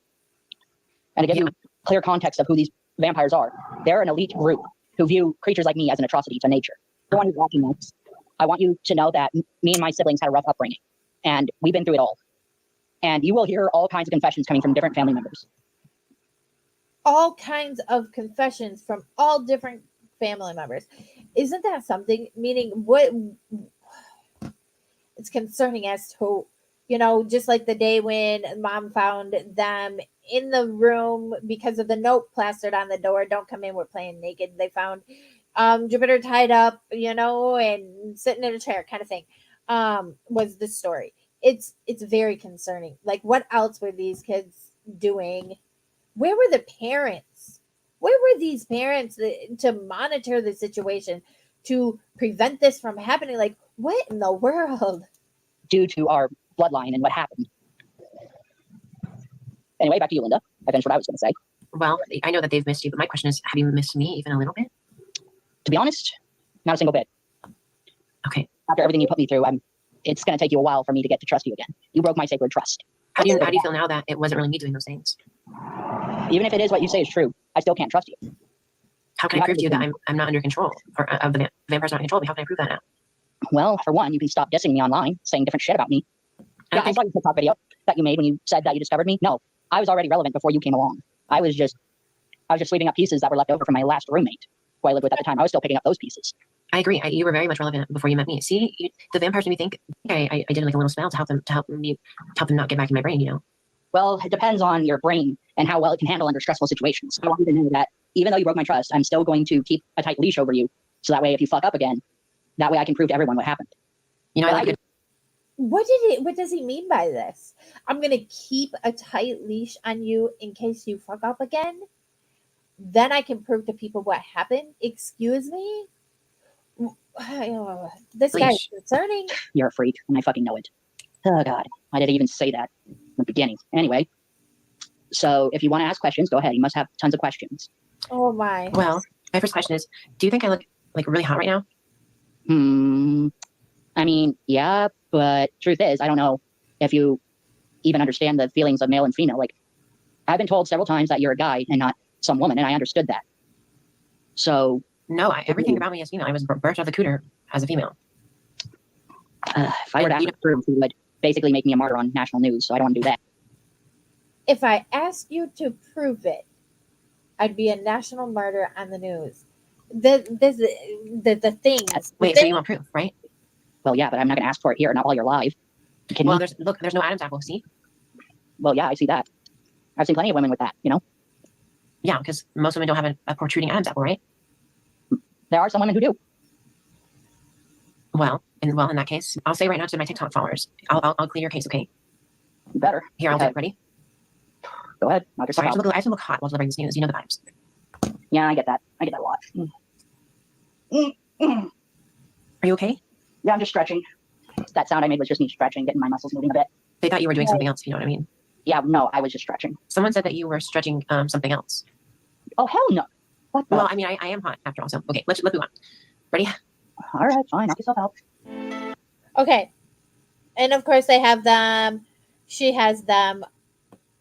And to give you clear context of who these vampires are, they're an elite group who view creatures like me as an atrocity to nature. Everyone who's watching this, I want you to know that me and my siblings had a rough upbringing, and we've been through it all. And you will hear all kinds of confessions coming from different family members. All kinds of confessions from all different family members. Isn't that something? Meaning, what? It's concerning as to, just like the day when mom found them in the room because of the note plastered on the door, "Don't come in, we're playing naked." They found Jupiter tied up, and sitting in a chair, kind of thing. Was the story. It's very concerning. Like, what else were these kids doing? Where were the parents? Where were these parents to monitor the situation, to prevent this from happening? Like, what in the world? Due to our bloodline and what happened. Anyway, back to you, Linda. I finished what I was going to say. Well, I know that they've missed you, but my question is, have you missed me even a little bit? To be honest, not a single bit. Okay. After everything you put me through, it's going to take you a while for me to get to trust you again. You broke my sacred trust. How do you feel now that it wasn't really me doing those things? Even if it is what you say is true, I still can't trust you. How can I prove to you that I'm not under control, or of the vampires not in control of me? How can I prove that now? Well, for one, you can stop dissing me online, saying different shit about me. Yeah, I saw your TikTok video that you made when you said that you discovered me. No, I was already relevant before you came along. I was just sweeping up pieces that were left over from my last roommate, who I lived with at the time. I was still picking up those pieces. I agree. You were very much relevant before you met me. See, the vampires made me think. I did like a little spell to help them not get back in my brain. Well, it depends on your brain and how well it can handle under stressful situations. I want you to know that even though you broke my trust, I'm still going to keep a tight leash over you, so that way if you fuck up again, that way I can prove to everyone what happened. What does he mean by this? I'm gonna keep a tight leash on you in case you fuck up again. Then I can prove to people what happened. Excuse me? This guy's concerning. You're a freak, and I fucking know it. Oh God, why did I even say that in the beginning? Anyway, so if you want to ask questions, go ahead. You must have tons of questions. Oh my. Well, my first question is, do you think I look like really hot right now? I mean, yeah, but truth is, I don't know if you even understand the feelings of male and female. Like, I've been told several times that you're a guy and not some woman, and I understood that. So no, everything about me is female. I was birthed out of the cooter as a female. If I were to ask proof, he would basically make me a martyr on national news, so I don't want to do that. If I asked you to prove it, I'd be a national martyr on the news. The things. Wait, so you want proof, right? Well, yeah, but I'm not going to ask for it here, not while you're live. Well, there's no Adam's apple, see? Well, yeah, I see that. I've seen plenty of women with that, Yeah, because most women don't have a protruding Adam's apple, right? There are some women who do. Well, in that case, I'll say right now to my TikTok followers, I'll clear your case, okay? You better. Here, I'll do it. Ready? Go ahead. Knock yourself out. I have to look hot while delivering this news. You know the vibes. Yeah, I get that. I get that a lot. Are you okay? Yeah, I'm just stretching. That sound I made was just me stretching, getting my muscles moving a bit. They thought you were doing something else, if you know what I mean. Yeah, no, I was just stretching. Someone said that you were stretching something else. Oh, hell no. What the? Well, I mean, I am hot after all, so okay, let's move on. Ready? All right, fine. Knock yourself out. Okay. And of course they have them. She has them.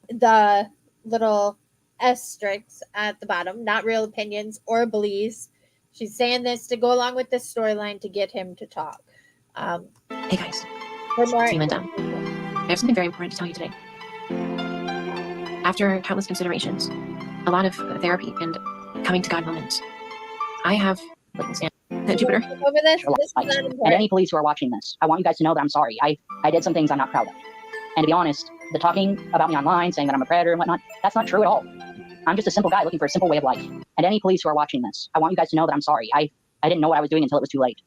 The little asterisks at the bottom, not real opinions or beliefs. She's saying this to go along with this storyline to get him to talk. Hey guys, For more, it's me, Linda. I have something very important to tell you today. After countless considerations, a lot of therapy, and coming to God moments, I have Jupiter. over this. Your This is life. not And important. any police who are watching this, I want you guys to know that I'm sorry. I did some things I'm not proud of. And to be honest, the talking about me online, saying that I'm a predator and whatnot, that's not true at all. I'm just a simple guy looking for a simple way of life. And any police who are watching this, I want you guys to know that I'm sorry. I didn't know what I was doing until it was too late.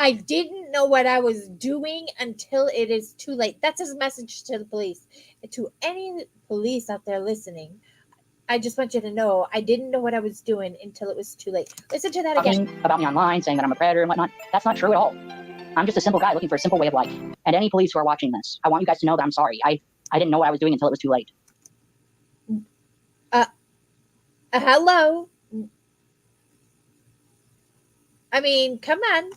I didn't know what I was doing until it is too late. That's his message to the police. And to any police out there listening, I just want you to know I didn't know what I was doing until it was too late. Listen to that again. Talking about me online, saying that I'm a predator and whatnot, that's not true at all. I'm just a simple guy looking for a simple way of life. And any police who are watching this, I want you guys to know that I'm sorry. I didn't know what I was doing until it was too late. Hello. I mean, come on.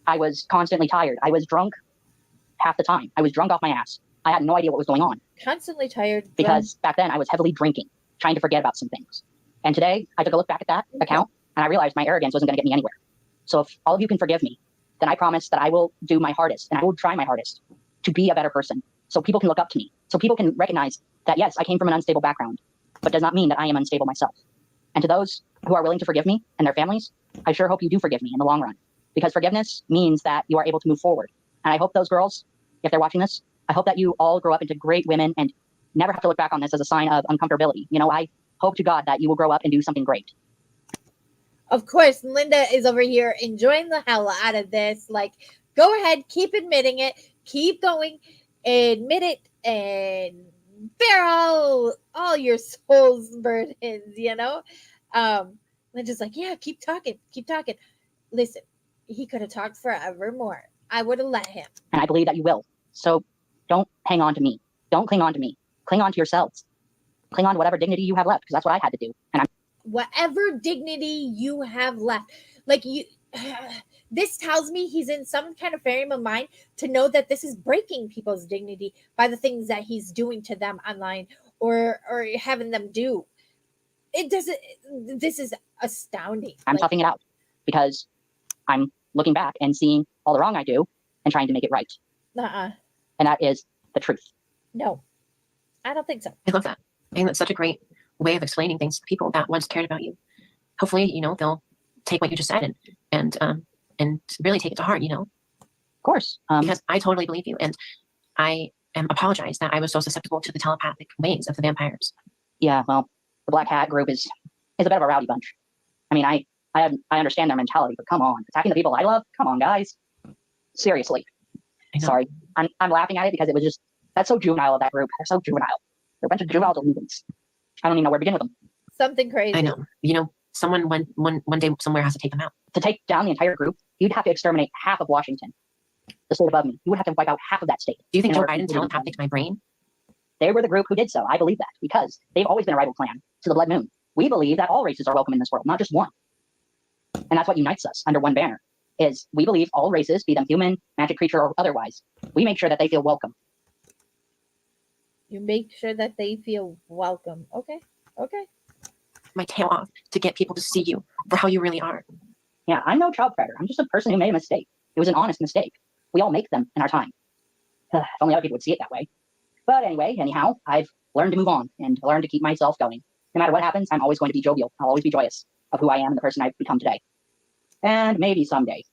I was constantly tired. I was drunk half the time. I was drunk off my ass. I had no idea what was going on Constantly tired. drunk. because back then I was heavily drinking, trying to forget about some things. And today I took a look back at that account and I realized my arrogance wasn't going to get me anywhere. So if all of you can forgive me, then I promise that I will do my hardest and I will try my hardest to be a better person so people can look up to me, so people can recognize that, yes, I came from an unstable background, but does not mean that I am unstable myself. And to those who are willing to forgive me and their families, I sure hope you do forgive me in the long run, because forgiveness means that you are able to move forward. And I hope those girls, if they're watching this, I hope that you all grow up into great women and never have to look back on this as a sign of uncomfortability. You know, I hope to God that you will grow up and do something great. Of course, Linda is over here enjoying the hell out of this. Like, go ahead, keep admitting it, keep going, admit it, and bear all your soul's burdens, you know? Linda's like, yeah, keep talking, keep talking. Listen, he could have talked forever more. I would have let him. And I believe that you will. So don't hang on to me. Don't cling on to me. Cling on to yourselves. Cling on to whatever dignity you have left, because that's what I had to do. And I'm Whatever dignity you have left, like you, this tells me he's in some kind of frame of mind to know that this is breaking people's dignity by the things that he's doing to them online or having them do. It doesn't. This is astounding. I'm Like, toughing it out because I'm looking back and seeing all the wrong I do and trying to make it right. uh-uh. And that is the truth. No, I don't think so. I love that. I think that's such a great way of explaining things to people that once cared about you. Hopefully, you know, they'll take what you just said and really take it to heart, you know, Of course. because I totally believe you. And I am apologize that I was so susceptible to the telepathic ways of the vampires. Yeah, well, the Black Hat group is a bit of a rowdy bunch. I mean, I understand their mentality, but come on, attacking the people I love? Come on, guys. Seriously. I know. Sorry. I'm laughing at it because it was just, that's so juvenile of that group. They're so juvenile. They're a bunch of juvenile delinquents. I don't even know where to begin with them. Something crazy. I know. You know, someone one day somewhere has to take them out. To take down the entire group, you'd have to exterminate half of Washington, the state above me. You would have to wipe out half of that state. Do you think in Joe order Biden's to- telepathic to my brain? They were the group who did so. I believe that because they've always been a rival clan to the Blood Moon. We believe that all races are welcome in this world, not just one. And that's what unites us under one banner, is we believe all races, be them human, magic creature, or otherwise, we make sure that they feel welcome. You make sure that they feel welcome. Okay. My tail off to get people to see you for how you really are. Yeah, I'm no child predator. I'm just a person who made a mistake. It was an honest mistake. We all make them in our time. If only other people would see it that way. But anyway, anyhow, I've learned to move on and learned to keep myself going. No matter what happens, I'm always going to be jovial. I'll always be joyous of who I am and the person I've become today. And maybe someday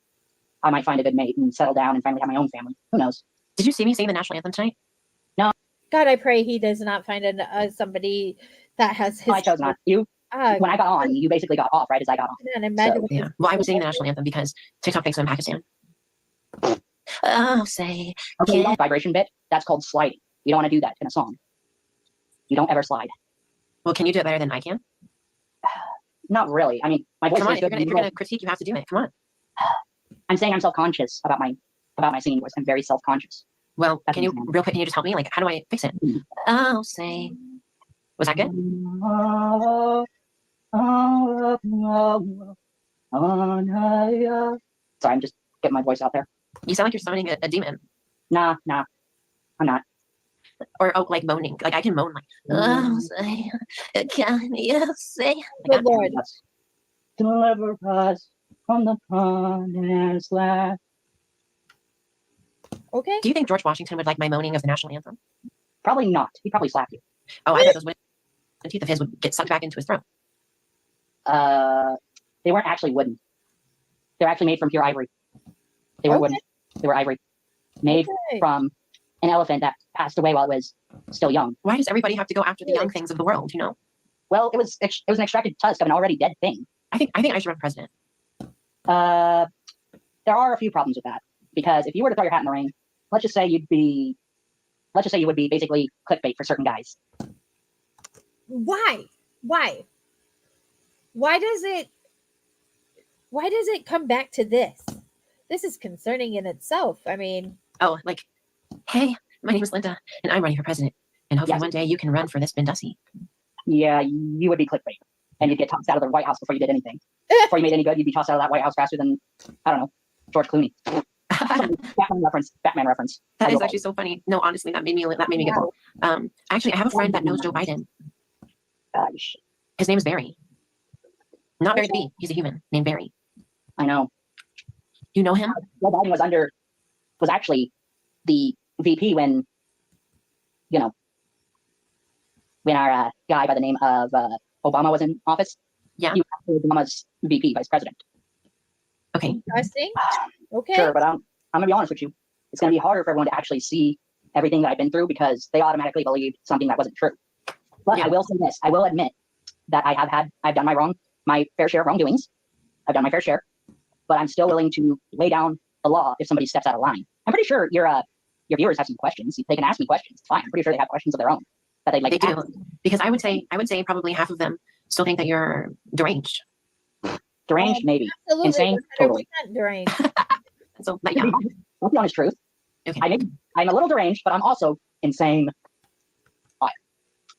I might find a good mate and settle down and finally have my own family. Who knows? Did you see me sing the national anthem tonight? God, I pray he does not find somebody that has his. I chose not. You, when I got on, you basically got off right as I got on. And imagine So, Yeah. Well, I was singing the national anthem because TikTok thinks I'm in Pakistan. Oh, say. Okay, Yeah. vibration bit, that's called sliding. You don't want to do that in a song. You don't ever slide. Well, can you do it better than I can? Not really. I mean, my voice Come on, is if you're good. gonna, if you're gonna critique, you have to do it. Come on. I'm saying I'm self-conscious about my singing voice. I'm very self-conscious. Well, That's can you understandable. real quick? Can you just help me? Like, how do I fix it? Mhm. Oh, say. Was that good? Sorry, I'm just getting my voice out there. You sound like you're summoning a demon. Nah, I'm not. or oh, like moaning. Like I can moan like, oh, say, can you say? Like Good that. lord. Us. Deliver us from the promised land. Okay. Do you think George Washington would like my moaning of the national anthem? Probably not. He'd probably slap you. Oh, I bet those wooden teeth of his would get sucked back into his throat. They weren't actually wooden. They're actually made from pure ivory. They weren't Okay. wooden. They were ivory. Made Okay. from an elephant that passed away while it was still young. Why does everybody have to go after the young things of the world? You know, Well, it was an extracted tusk of an already dead thing. I think I should run for president. There are a few problems with that because if you were to throw your hat in the ring, let's just say you would be basically clickbait for certain guys. Why? Why does it come back to this? This is concerning in itself. I mean, Oh, like, hey, my name is Linda, and I'm running for president, and hopefully Yes. one day you can run for this Bindussi. Yeah, you would be clickbait, and you'd get tossed out of the White House before you did anything. Before you made any good, you'd be tossed out of that White House faster than, I don't know, George Clooney. Batman reference. That I is will- actually so funny. No, honestly, that made me giggle. Actually, I have a friend that knows Joe Biden. Gosh, His name is Barry. Not Barry the Bee. He's a human named Barry. I know. You know him? Joe Biden was actually the VP when our guy by the name of Obama was in office. Yeah. He was actually Obama's VP, vice president. Okay. interesting. Okay. Sure, but I'm gonna be honest with you. It's gonna be harder for everyone to actually see everything that I've been through because they automatically believed something that wasn't true. But Yeah. I will say this: I will admit that I've done my fair share of wrongdoings. I've done my fair share, but I'm still willing to lay down the law if somebody steps out of line. I'm pretty sure your viewers have some questions. They can ask me questions. It's fine. I'm pretty sure they have questions of their own that they'd like They to do. ask. Because I would say probably half of them still think that you're deranged. Deranged, maybe. Absolutely. Insane, 100% totally. deranged. So, but yeah. That's the honest truth. Okay. I'm a little deranged, but I'm also insane. Why?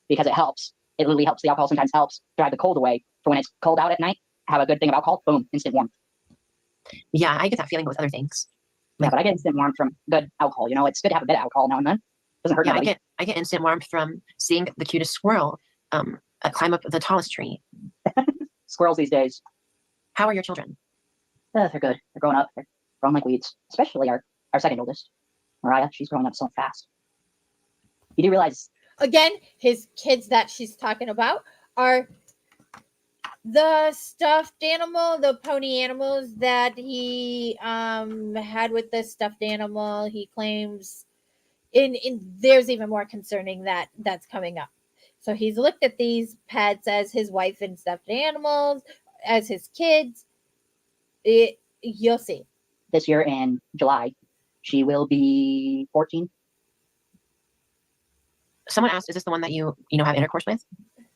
Because it helps. It literally helps. The alcohol sometimes helps drive the cold away. For when it's cold out at night, have a good thing of alcohol. Boom, instant warmth. Yeah, I get that feeling with other things. Yeah, but I get instant warmth from good alcohol. You know, it's good to have a bit of alcohol now and then. Doesn't hurt Yeah, nobody. I get instant warmth from seeing the cutest squirrel climb up the tallest tree. Squirrels these days, How are your children? they're good. They're growing up. They're growing like weeds. Especially our second oldest, Mariah. She's growing up so fast. You do realize Again, his kids that she's talking about are the stuffed animal, the pony animals that he had with the stuffed animal. He claims in there's even more concerning that's coming up. So he's looked at these pets as his wife and stuffed animals, as his kids. You'll see. this year in July, she will be 14. Someone asked, is this the one that you have intercourse with?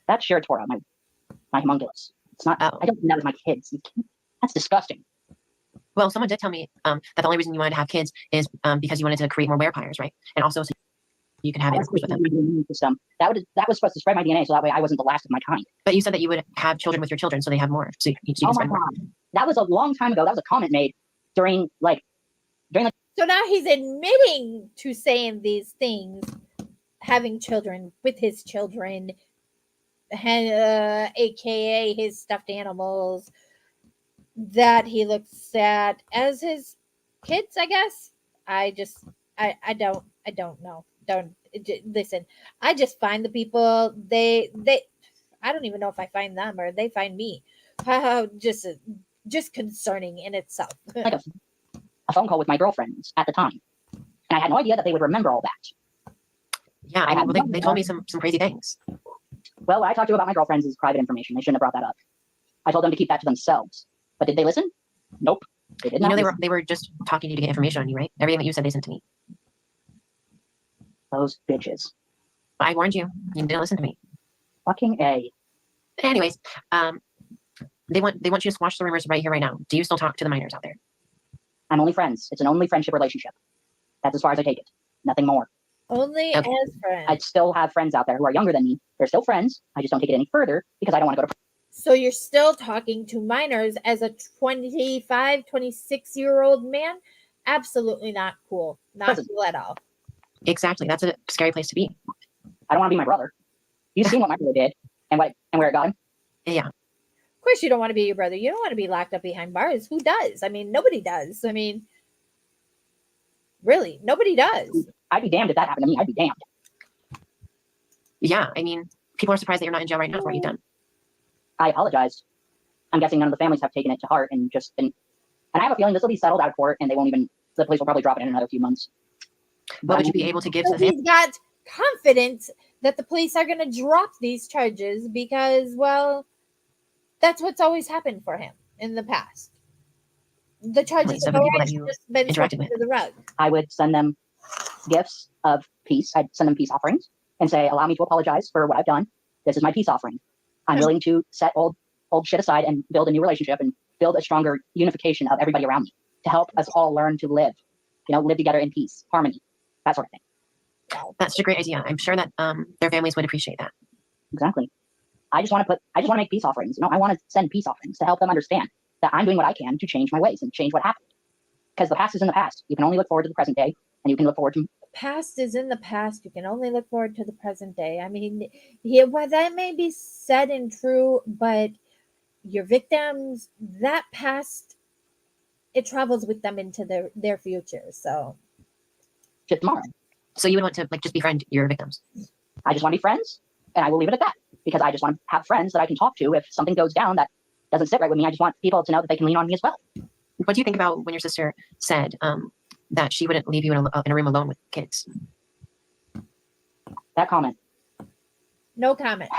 That's Shiratora, my homunculus. It's not. Oh. I don't think that was my kids. That's disgusting. Well, someone did tell me that the only reason you wanted to have kids is because you wanted to create more werepires, right? And also so you could have That's intercourse with them. my immune system. That was supposed to spread my DNA, so that way I wasn't the last of my kind. But you said that you would have children with your children, so they have more. So you can Oh my spread more. god, that was a long time ago. That was a comment made during So now he's admitting to saying these things, having children with his children, aka his stuffed animals that he looks at as his kids, I guess. I don't know. Listen. I just find the people they I don't even know if I find them or they find me. Just concerning in itself. like a phone call with my girlfriends at the time, and I had no idea that they would remember all that. Yeah, I mean, well, they told me some crazy things. Well, what I talked to about my girlfriends is private information. They shouldn't have brought that up. I told them to keep that to themselves. But did they listen? Nope. They did You not. know, listen. they were just talking to you to get information on you, right? Everything that you said they sent to me. Those bitches. But I warned you. You didn't listen to me. Fucking A. Anyways, they want you to squash the rumors right here, right now. Do you still talk to the minors out there? I'm only friends. It's an only friendship relationship. That's as far as I take it. Nothing more. Only Okay. as friends. I still have friends out there who are younger than me. They're still friends. I just don't take it any further because I don't want to go to So you're still talking to minors as a 25, 26-year-old man? Absolutely not cool. Not Prison. cool at all. Exactly. That's a scary place to be. I don't want to be my brother. You've seen what my brother did and where it got him. Yeah. Of course, you don't want to be your brother. You don't want to be locked up behind bars. Who does? I mean, nobody does. I mean, really, nobody does. I'd be damned if that happened to me. I'd be damned. Yeah. I mean, people are surprised that you're not in jail right now for what you've done. I apologize. I'm guessing none of the families have taken it to heart and just been. And I have a feeling this will be settled out of court, and they won't even. The police will probably drop it in another few months. What would you be able to give to So the family? he's got confidence that the police are going to drop these charges because, well, that's what's always happened for him in the past. The charges Some have of the people that always you just been interacted swept with. under the rug. I would send them gifts of peace. I'd send them peace offerings and say, "Allow me to apologize for what I've done. This is my peace offering. I'm willing to set old shit aside and build a new relationship and build a stronger unification of everybody around me to help us all learn to live, live together in peace, harmony, that sort of thing." That's a great idea. I'm sure that their families would appreciate that. Exactly. I just want to make peace offerings. I want to send peace offerings to help them understand that I'm doing what I can to change my ways and change what happened. Because the past is in the past. You can only look forward to the present day, and you can look forward to. Past is in the past. You can only look forward to the present day. I mean, yeah, well, that may be said and true, but your victims, that past, it travels with them into their future. So Just tomorrow. So you would want to just befriend your victims. I just want to be friends, and I will leave it at that. Because I just want to have friends that I can talk to if something goes down that doesn't sit right with me. I just want people to know that they can lean on me as well. What do you think about when your sister said that she wouldn't leave you in a room alone with kids? That comment. no comment.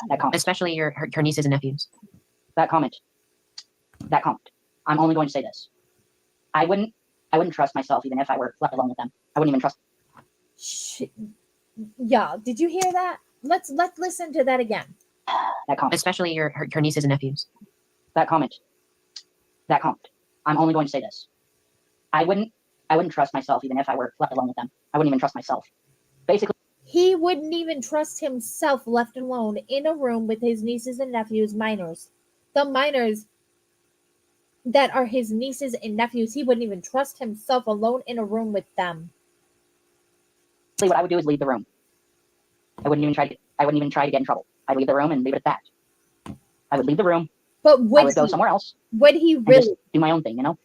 That comment. Especially her nieces and nephews. That comment. I'm only going to say this. I wouldn't trust myself even if I were left alone with them. I wouldn't even trust. Y'all, did you hear that? Let's listen to that again. That comment. Especially her nieces and nephews. That comment. I'm only going to say this. I wouldn't trust myself even if I were left alone with them. I wouldn't even trust myself. Basically, He wouldn't even trust himself left alone in a room with his nieces and nephews, minors. The minors that are his nieces and nephews, he wouldn't even trust himself alone in a room with them. what I would do is leave the room. I wouldn't even try to get in trouble. I'd leave the room and leave it at that. I would leave the room. But I would go somewhere else would he and really just do my own thing, What would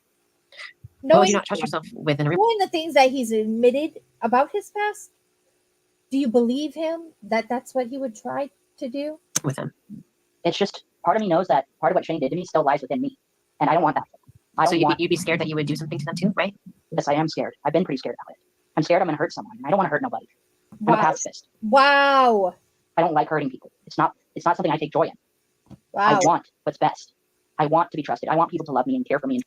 knowing, you not trust yourself within a room? knowing the things that he's admitted about his past? Do you believe him that that's what he would try to do? With them? It's just part of me knows that part of what Shane did to me still lies within me, and I don't want that. I So don't want. you'd be scared that you would do something to them too, right? Yes, I am scared. I've been pretty scared about it. I'm scared I'm going to hurt someone. I don't want to hurt nobody. I'm a Wow. pacifist. Wow. I don't like hurting people. It's not something I take joy in. Wow. I want what's best. I want to be trusted. I want people to love me and care for me.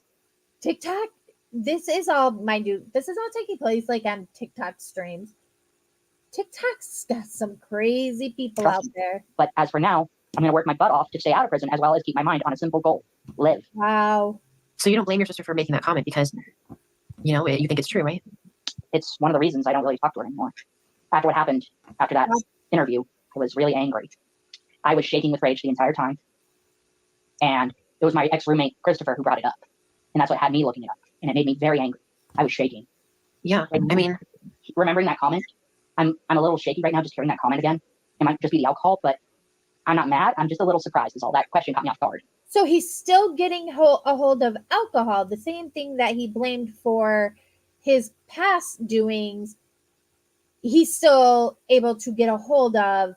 TikTok, this is all, mind you, this is all taking place like on TikTok streams. TikTok's got some crazy people Trust out me. there. But as for now, I'm going to work my butt off to stay out of prison as well as keep my mind on a simple goal: live. Wow. So you don't blame your sister for making that comment because, you think it's true, right? It's one of the reasons I don't really talk to her anymore. After what happened after that interview, I was really angry. I was shaking with rage the entire time. And it was my ex-roommate, Christopher, who brought it up. And that's what had me looking it up. And it made me very angry. I was shaking. Yeah. I mean, Remembering that comment, I'm a little shaky right now just hearing that comment again. It might just be the alcohol, but I'm not mad. I'm just a little surprised is all. That question caught me off guard. So he's still getting a hold of alcohol, the same thing that he blamed for his past doings. He's still able to get a hold of.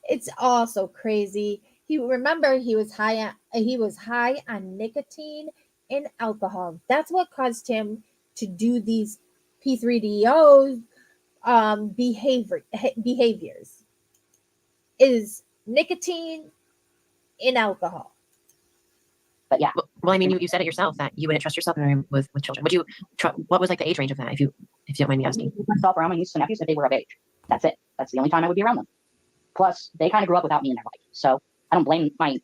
It's also crazy. He was high on nicotine and alcohol. That's what caused him to do these P3DO behaviors. Is nicotine and alcohol. But yeah, well, I mean, you said it yourself that you wouldn't trust yourself in a room with children. Would you? What was the age range of that, if you don't mind me asking? myself around my nieces and nephews if they were of age. That's it. That's the only time I would be around them. Plus, they kind of grew up without me in their life, so I don't blame my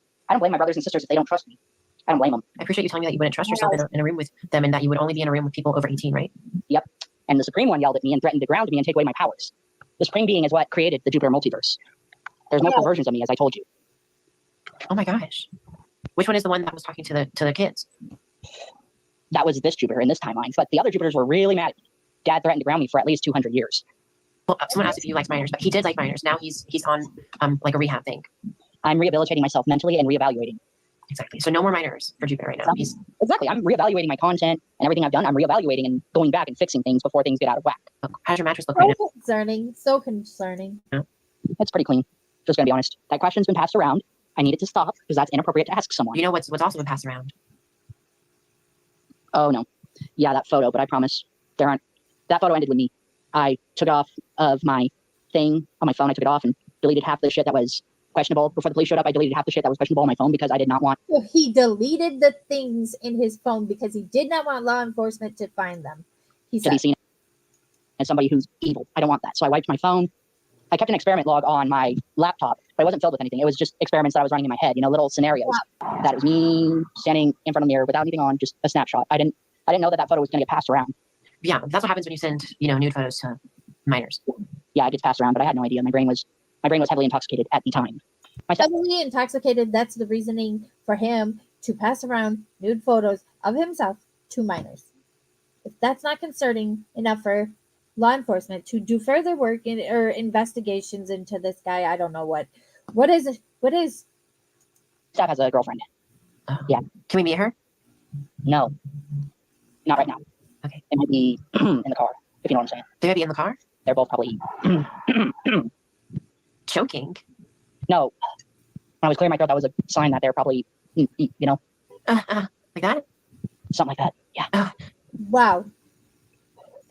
brothers and sisters if they don't trust me. I don't blame them. I appreciate you telling me that you wouldn't trust yourself in a room with them, and that you would only be in a room with people over 18, right? Yep. And the Supreme One yelled at me and threatened to ground me and take away my powers. The Supreme Being is what created the Jupiter multiverse. There's multiple versions of me, as I told you. Oh my gosh. Which one is the one that was talking to the kids? That was this Jupiter in this timeline, but the other Jupiters were really mad at me. dad threatened to ground me for at least 200 years. Well, someone asked if you liked minors, but he did like minors. Now he's on like a rehab thing. I'm rehabilitating myself mentally and reevaluating. Exactly. So no more minors for Jupiter right now. He's Exactly. I'm reevaluating my content and everything I've done. I'm reevaluating and going back and fixing things before things get out of whack. how's your mattress look right So concerning. So concerning. That's pretty clean. Just gonna be honest. That question's been passed around. I need it to stop because that's inappropriate to ask someone. now? You know what's also been passed around? Oh no. Yeah, that photo, but I promise there aren't. That photo ended with me. I took it off of my thing on my phone. I took it off and deleted half the shit that was questionable. Before the police showed up, I deleted half the shit that was questionable on my phone because I did not want. So he deleted the things in his phone because he did not want law enforcement to find them. He to be said, seen as somebody who's evil. I don't want that. So I wiped my phone. I kept an experiment log on my laptop, but it wasn't filled with anything. It was just experiments that I was running in my head, little scenarios. That was me standing in front of the mirror without anything on, just a snapshot. I didn't know that photo was going to get passed around. Yeah, that's what happens when you send nude photos to minors. Yeah, it gets passed around, but I had no idea. My brain was heavily intoxicated at the time. heavily intoxicated. That's the reasoning for him to pass around nude photos of himself to minors. If that's not concerning enough for law enforcement to do further work or investigations into this guy, I don't know what is it. What is? Staff has a girlfriend. Can we meet her? No, not right now. Okay. It might be in the car, if you know what I'm saying. They might be in the car They're both probably. choking. No. When I was clearing my throat, that was a sign that they're probably, Like that? something like that. Yeah. Wow.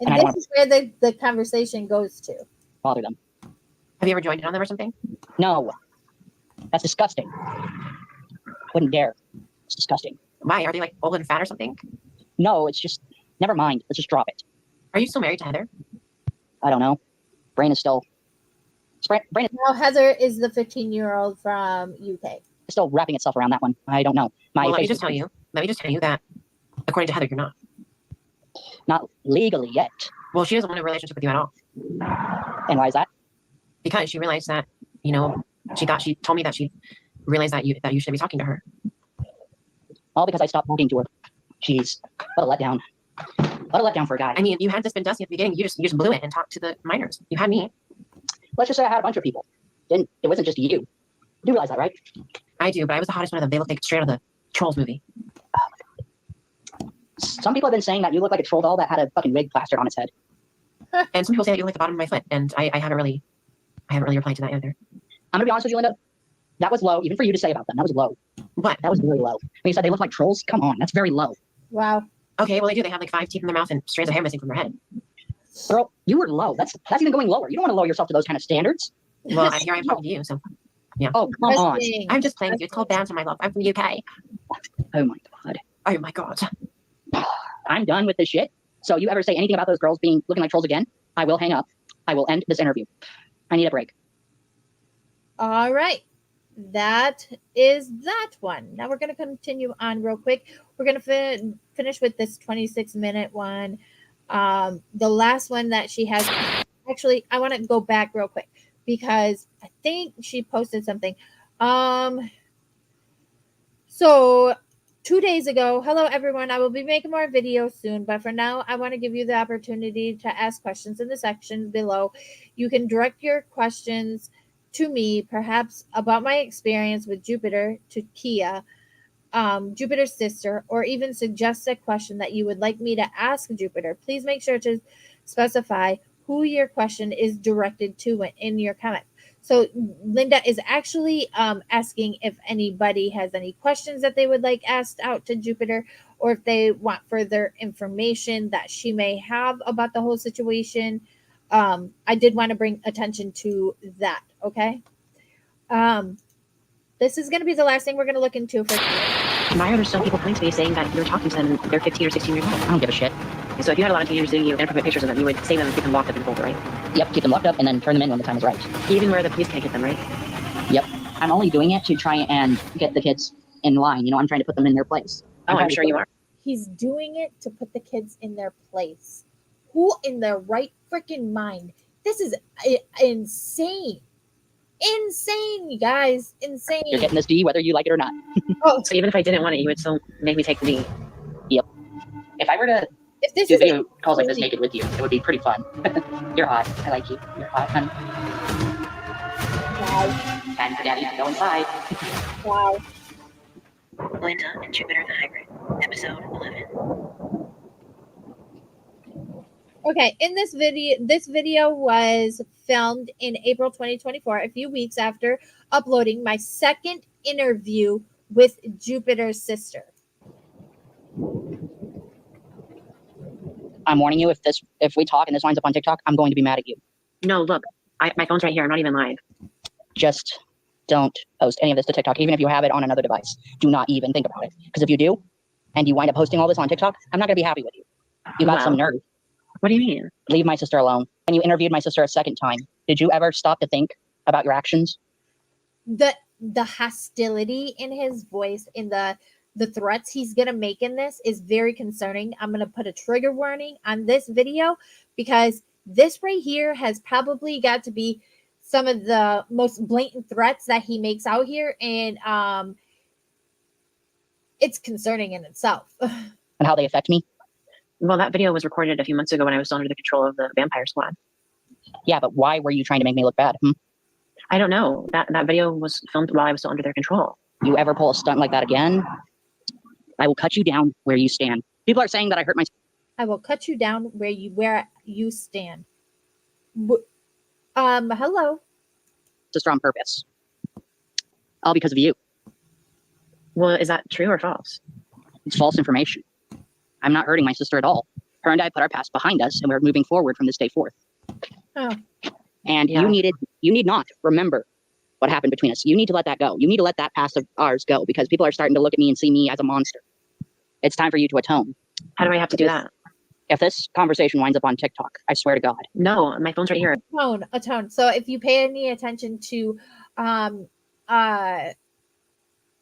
And And I this don't- is where the conversation goes to. Bother them. Have you ever joined in on them or something? No. That's disgusting. Wouldn't dare. It's disgusting. Why? Are they like old and fat or something? No, it's just, never mind. Let's just drop it. Are you still married to Heather? I don't know. Brain is still, brain is Now Heather is the 15-year-old from UK. still wrapping itself around that one. I don't know. Well, let me face just tell you that according to Heather, you're not. Not legally yet. Well, she doesn't want a relationship with you at all And why is that? because she realized that she told me that she realized that you should be talking to her. All because I stopped talking to her. Jeez. What a letdown. What a letdown for a guy. I mean, you had this been dusty at the beginning. You just blew it and talked to the minors. You had me. Let's just say I had a bunch of people. It wasn't just you. You do realize that, right? I do, but I was the hottest one of them. They looked like straight out of the Trolls movie. Some people have been saying that you look like a troll doll that had a fucking wig plastered on its head. And some people say that you look like the bottom of my foot, and I haven't really replied to that either. I'm gonna be honest with you, Linda. That was low, even for you to say about them. That was low. What? That was very low. When you said they look like trolls, come on, that's very low. Wow. Okay, well they do. They have like 5 teeth in their mouth and strands of hair missing from their head. Girl, you were low. That's even going lower. You don't want to lower yourself to those kind of standards. Well, here I am talking to you, so Oh, come on. Interesting. I'm just playing with you. It's called banter, my love. I'm from the UK. Oh my god. Oh my god. I'm done with this shit. So you ever say anything about those girls looking like trolls again, I will hang up. I will end this interview. I need a break. All right. That is that one. Now we're going to continue on real quick. We're going to finish with this 26-minute one. The last one that she has. Actually, I want to go back real quick because I think she posted something. So 2 days ago, hello everyone. I will be making more videos soon, but for now, I want to give you the opportunity to ask questions in the section below. You can direct your questions to me, perhaps about my experience with Jupiter, to Kia, Jupiter's sister, or even suggest a question that you would like me to ask Jupiter. Please make sure to specify who your question is directed to in your comment. So Linda is actually asking if anybody has any questions that they would like asked out to Jupiter, or if they want further information that she may have about the whole situation. I did want to bring attention to that. Okay. This is going to be the last thing we're going to look into for. Why are there still people coming to me saying that you're talking to them and they're 15 or 16 years old? I don't give a shit. So if you had a lot of teenagers doing you inappropriate pictures of them, you would save them and keep them locked up in a folder, right? Yep, keep them locked up and then turn them in when the time is right. Even where the police can't get them, right? Yep. I'm only doing it to try and get the kids in line. I'm trying to put them in their place. Oh, I'm sure you are. He's doing it to put the kids in their place. Who in their right freaking mind? This is insane. Insane, you guys. Insane. You're getting this D whether you like it or not. Oh, So even if I didn't want it, you would still make me take the D. If I were to If this do is video calls like this naked with you. It would be pretty fun. You're hot. I like you. You're hot, honey. wow, Time for daddy to go inside. wow. Linda and Jupiter the Hybrid, episode 11. Okay, in this video was filmed in April 2024, a few weeks after uploading my second interview with Jupiter's sister. I'm warning you, if we talk and this winds up on TikTok, I'm going to be mad at you. No, look, my phone's right here. I'm not even live. Just don't post any of this to TikTok, even if you have it on another device. Do not even think about it. Because if you do, and you wind up posting all this on TikTok, I'm not going to be happy with you. You got some nerve. What do you mean? Leave my sister alone. And you interviewed my sister a second time. Did you ever stop to think about your actions? The hostility in his voice, in the threats he's gonna make in this is very concerning. I'm gonna put a trigger warning on this video because this right here has probably got to be some of the most blatant threats that he makes out here, and it's concerning in itself. And how they affect me? Well, that video was recorded a few months ago when I was still under the control of the Vampire Squad. Yeah, but why were you trying to make me look bad? I don't know. That video was filmed while I was still under their control. You ever pull a stunt like that again, I will cut you down where you stand. People are saying that I hurt my I will cut you down where you stand. Hello. sister on purpose. All because of you. Well, is that true or false? It's false information. I'm not hurting my sister at all. Her and I put our past behind us, and we're moving forward from this day forth. Oh. And Yeah. you need not remember what happened between us. You need to let that go. You need to let that past of ours go, because people are starting to look at me and see me as a monster. It's time for you to atone. How do I have to do that? If this conversation winds up on TikTok, I swear to God. No, my phone's right here. A tone. So if you pay any attention to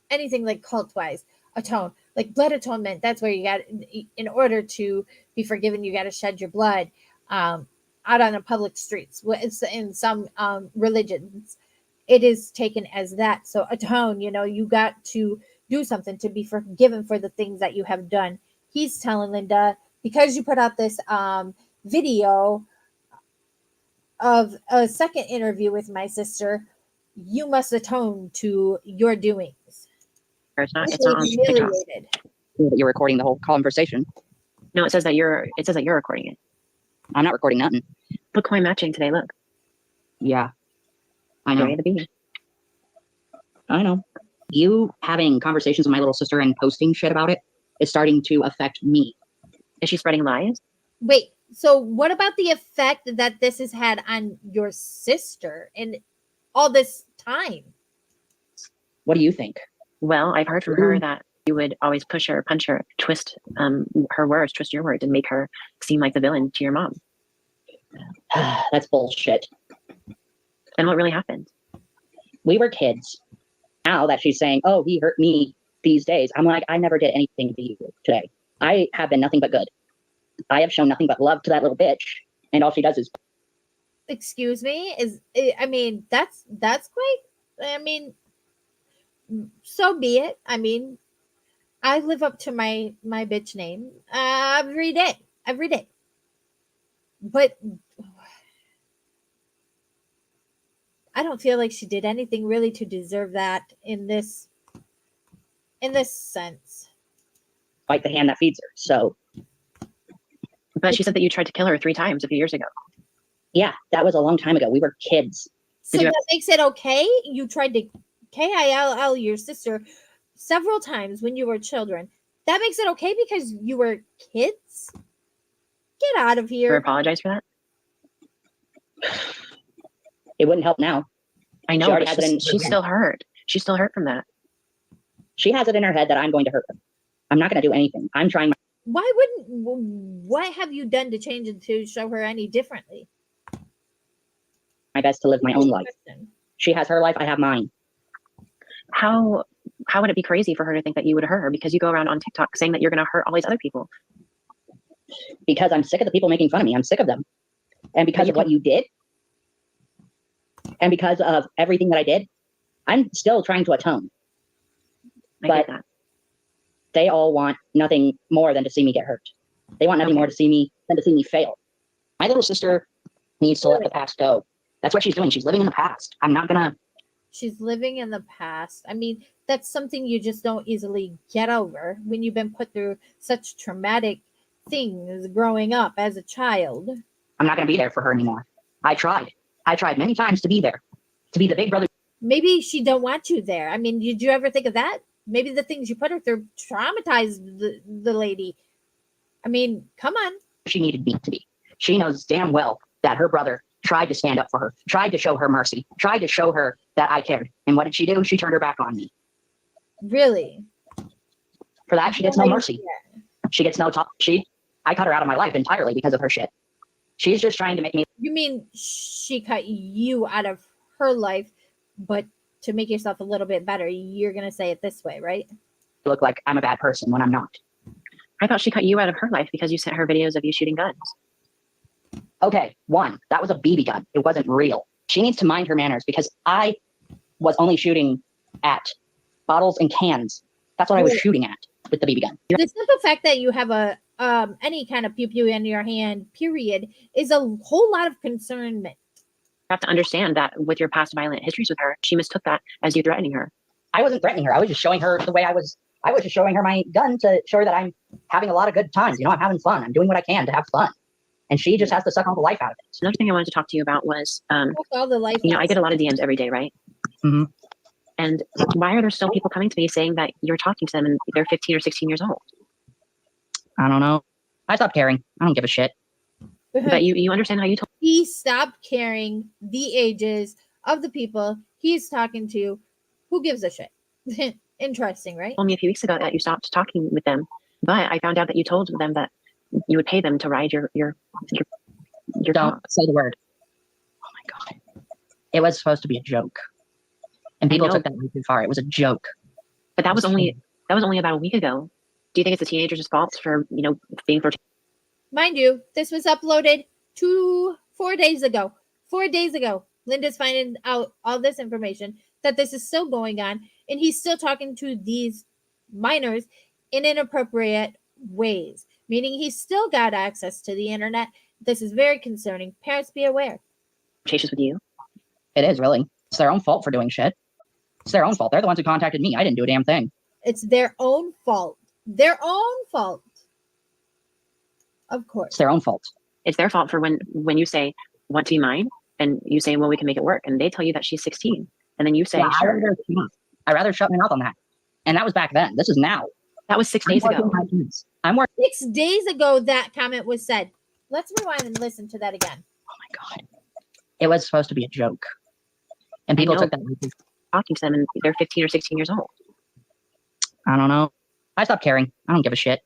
anything like cult wise, atone, like blood atonement, that's where you got, in order to be forgiven, you got to shed your blood out on the public streets. It's in some religions, it is taken as that. So atone, you got to do something to be forgiven for the things that you have done. He's telling Linda, because you put out this video of a second interview with my sister, you must atone to your doings. It's not on TikTok. Humiliated. You're recording the whole conversation. No, it says that you're recording it. I'm not recording nothing. Bitcoin matching today, look. Yeah. I know. Area the bee. I know. You having conversations with my little sister and posting shit about it is starting to affect me. Is she spreading lies? Wait, so what about the effect that this has had on your sister in all this time? What do you think? Well, I've heard from her that you would always push her, punch her, twist her words, twist your words, and make her seem like the villain to your mom. That's bullshit. And what really happened? We were kids. Now that she's saying, oh, he hurt me these days, I'm like, I never did anything to you today. I have been nothing but good. I have shown nothing but love to that little bitch, and all she does is. Excuse me? That's quite, so be it. I live up to my bitch name every day. But I don't feel like she did anything really to deserve that in this sense. Fight the hand that feeds her. So, But she said that you tried to kill her 3 times a few years ago. yeah, that was a long time ago. We were kids. So that makes it okay? You tried to KILL your sister several times when you were children. That makes it okay because you were kids? Get out of You here. apologize for that? It wouldn't help now. I know, She already but has it in she's her still hurt. She's still hurt from that. She has it in her head that I'm going to hurt her. I'm not going to do anything. I'm trying What have you done to change it to show her any differently? my best to live my own life. She has her life. I have mine. How would it be crazy for her to think that you would hurt her because you go around on TikTok saying that you're going to hurt all these other people? Because I'm sick of the people making fun of me. I'm sick of them. And because of what you did, and because of everything that I did, I'm still trying to atone. I But get that. they all want nothing more than to see me get hurt. They want nothing more to see me than to see me fail. My little sister needs to let the past go. That's what she's doing. She's living in the past. I'm not gonna. She's living in the past. I mean, that's something you just don't easily get over when you've been put through such traumatic things growing up as a child. I'm not gonna be there for her anymore. I tried. I tried many times to be there, to be the big brother Maybe she don't want you there. I mean, did you ever think of that? Maybe the things you put her through traumatized the lady. I mean, come on. she needed me to be. She knows damn well that her brother tried to stand up for her, tried to show her mercy, tried to show her that I cared. And what did she do? She turned her back on me. Really? For that, she gets no mercy. She gets no talk. I cut her out of my life entirely because of her shit. She's just trying to make me You mean she cut you out of her life, but to make yourself a little bit better, you're going to say it this way, right? look like I'm a bad person when I'm not. I thought she cut you out of her life because you sent her videos of you shooting guns. Okay, one, that was a BB gun. It wasn't real. She needs to mind her manners because I was only shooting at bottles and cans. That's what I was shooting at with the BB gun. The simple fact that you have a any kind of pew pew in your hand, period, is a whole lot of concernment. You have to understand that with your past violent histories with her, she mistook that as you threatening her. I wasn't threatening her. I was just showing her the way I was just showing her my gun to show her that I'm having a lot of good times. You know, I'm having fun. I'm doing what I can to have fun. And she just has to suck all the life out of it. Another thing I wanted to talk to you about was, All the life. I get a lot of DMs every day, right? Mhm. And why are there still people coming to me saying that you're talking to them and they're 15 or 16 years old? I don't know. I stopped caring. I don't give a shit. But you understand how you told He stopped caring the ages of the people he's talking to. Who gives a shit? Interesting, right? me a few weeks ago that you stopped talking with them, but I found out that you told them that you would pay them to ride your Don't dog. say the word. Oh my God. It was supposed to be a joke. And people know. took that way too far. It was a joke. But that was only about a week ago. Do you think it's the teenagers' fault for being for? Mind you, this was uploaded 4 days ago. 4 days ago, Linda's finding out all this information that this is still going on, and he's still talking to these minors in inappropriate ways, meaning he's still got access to the internet. This is very concerning. Parents, be aware. Chases with you. It is really. It's their own fault for doing shit. It's their own fault. They're the ones who contacted me. I didn't do a damn thing. It's their own fault. Their own fault. Of course. It's their own fault. It's their fault for when you say want to be mine, and you say, well, we can make it work, and they tell you that she's 16, and then you say, Yeah, sure. I'd rather shut my mouth on that. And that was back then. This is now. That was 6 days ago. I'm working. 6 days ago, that comment was said. Let's rewind and listen to that again. Oh my God. It was supposed to be a joke. And people know. took that way too Talking to them and they're 15 or 16 years old. I don't know. I stopped caring. I don't give a shit.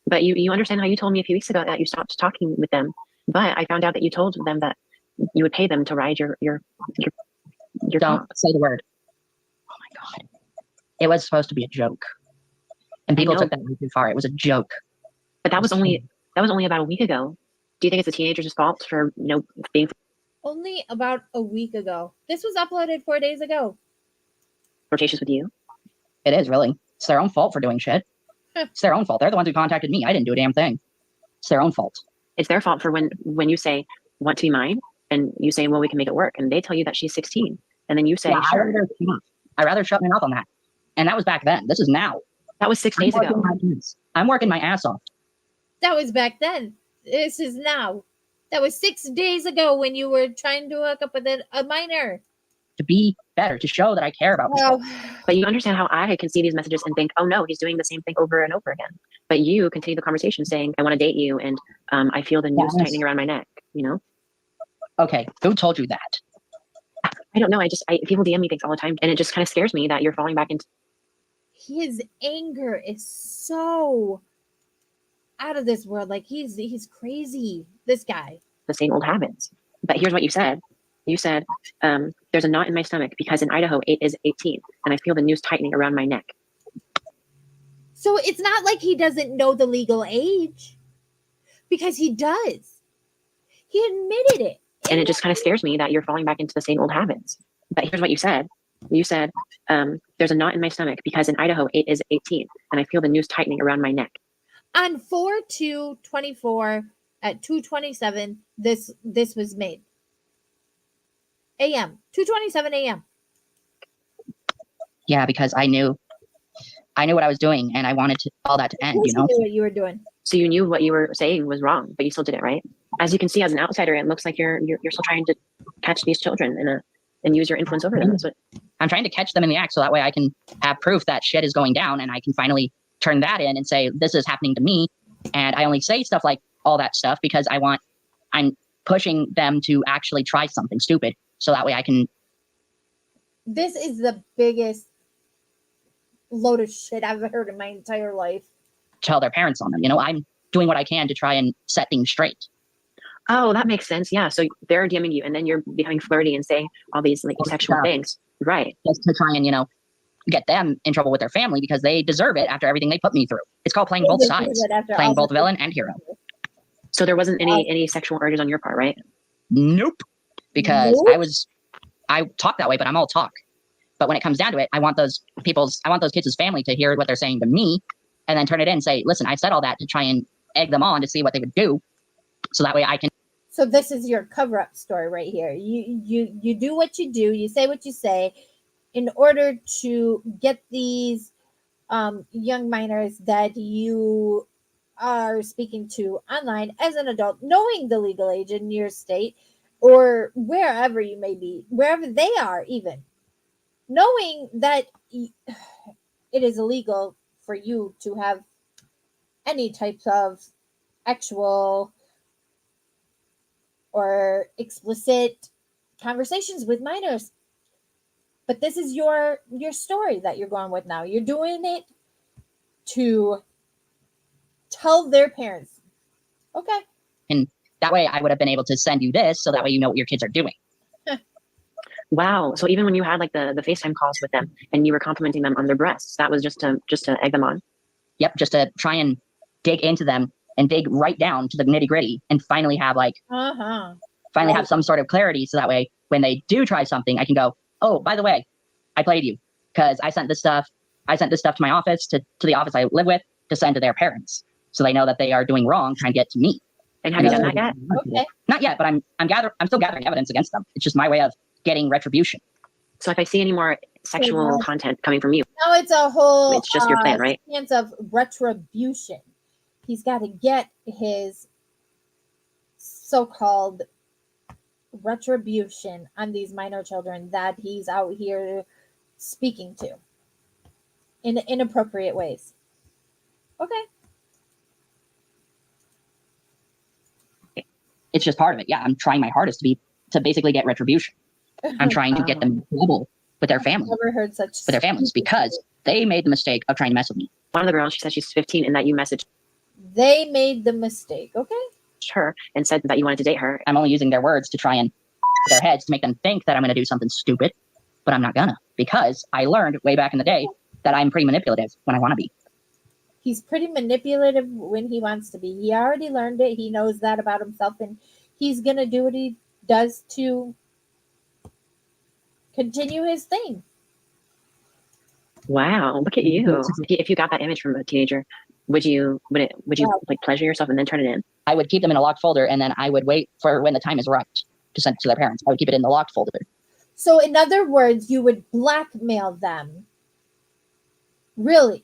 But you understand how you told me a few weeks ago that you stopped talking with them, but I found out that you told them that you would pay them to ride your Don't dog. say the word. Oh my God. It was supposed to be a joke. And people know. took that way too far. It was a joke. But that was only about a week ago. Do you think it's the teenagers' fault for being Only about a week ago. This was uploaded 4 days ago. flirtatious with you? It is really. It's their own fault for doing shit. It's their own fault. They're the ones who contacted me. I didn't do a damn thing. It's their own fault. It's their fault for when you say want to be mine, and you say, well, we can make it work, and they tell you that she's 16, and then you say, Yeah, sure. I'd rather shut my mouth on that. And that was back then. This is now. That was 6 days ago. I'm working my ass off. That was back then. This is now. That was 6 days ago when you were trying to hook up with a minor. To be better, to show that I care about people. Well, But you understand how I can see these messages and think, oh no, he's doing the same thing over and over again. But you continue the conversation saying, I want to date you, and I feel the noose Yes. tightening around my neck. Okay, who told you that? I don't know. People DM me things all the time, and it just kind of scares me that you're falling back into his anger is so out of this world. Like he's crazy. This guy. the same old habits. But here's what you said. You said, there's a knot in my stomach because in Idaho, 8 is 18, and I feel the noose tightening around my neck. So it's not like he doesn't know the legal age, because he does. He admitted it. And it just kind of scares me that you're falling back into the same old habits. But here's what you said. You said, there's a knot in my stomach because in Idaho, 8 is 18, and I feel the noose tightening around my neck. On 4/2/24 at 2:27, this was made. A.M. 2:27 a.m. Yeah, because I knew what I was doing, and I wanted all that to end. You know, knew what you were doing. So you knew what you were saying was wrong, but you still did it, right? As you can see, as an outsider, it looks like you're still trying to catch these children and use your influence over them. That's what I'm trying to catch them in the act, so that way I can have proof that shit is going down, and I can finally turn that in and say this is happening to me. And I only say stuff like all that stuff because I'm pushing them to actually try something stupid, so that way I can. This is the biggest load of shit I've heard in my entire life. Tell their parents on them. You know, I'm doing what I can to try and set things straight. Oh, that makes sense. Yeah. So they're DMing you, and then you're becoming flirty and saying all these like sexual things, right? Just to try and get them in trouble with their family because they deserve it after everything they put me through. It's called playing both sides, playing both villain and hero. So there wasn't any sexual urges on your part, right? Nope. Because I talk that way, but I'm all talk. But when it comes down to it, I want those kids' family to hear what they're saying to me and then turn it in and say, listen, I said all that to try and egg them on to see what they would do. So that way I can. So this is your cover-up story right here. You do what you do, you say what you say in order to get these young minors that you are speaking to online as an adult, knowing the legal age in your state or wherever you may be, wherever they are even, knowing that it is illegal for you to have any types of actual or explicit conversations with minors. But this is your story that you're going with now. You're doing it to tell their parents. Okay. And that way I would have been able to send you this so that way you know what your kids are doing. Wow. So even when you had like the FaceTime calls with them and you were complimenting them on their breasts, that was just to egg them on? Yep. Just to try and dig into them and dig right down to the nitty gritty and finally have have some sort of clarity. So that way when they do try something, I can go, oh, by the way, I played you because I sent this stuff to my office, to the office I live with, to send to their parents. So they know that they are doing wrong, trying to get to me. And have you done that yet? Okay. Not yet, but I'm still gathering evidence against them. It's just my way of getting retribution. So if I see any more sexual content coming from you, now it's a whole it's just your plan, right? Chance of retribution. He's got to get his so-called retribution on these minor children that he's out here speaking to in inappropriate ways. Okay. It's just part of it. Yeah, I'm trying my hardest to basically get retribution. I'm trying to get them in trouble with their family. Never heard such with their families because they made the mistake of trying to mess with me. One of the girls, she said she's 15 and that you messaged They made the mistake. Okay. her and said that you wanted to date her. I'm only using their words to try and their heads to make them think that I'm going to do something stupid, but I'm not gonna, because I learned way back in the day that I'm pretty manipulative when I want to be. He's pretty manipulative when he wants to be. He already learned it. He knows that about himself, and he's going to do what he does to continue his thing. Wow, look at you. If you got that image from a teenager, would you like pleasure yourself and then turn it in? I would keep them in a locked folder, and then I would wait for when the time is right to send it to their parents. I would keep it in the locked folder. So in other words, you would blackmail them. Really?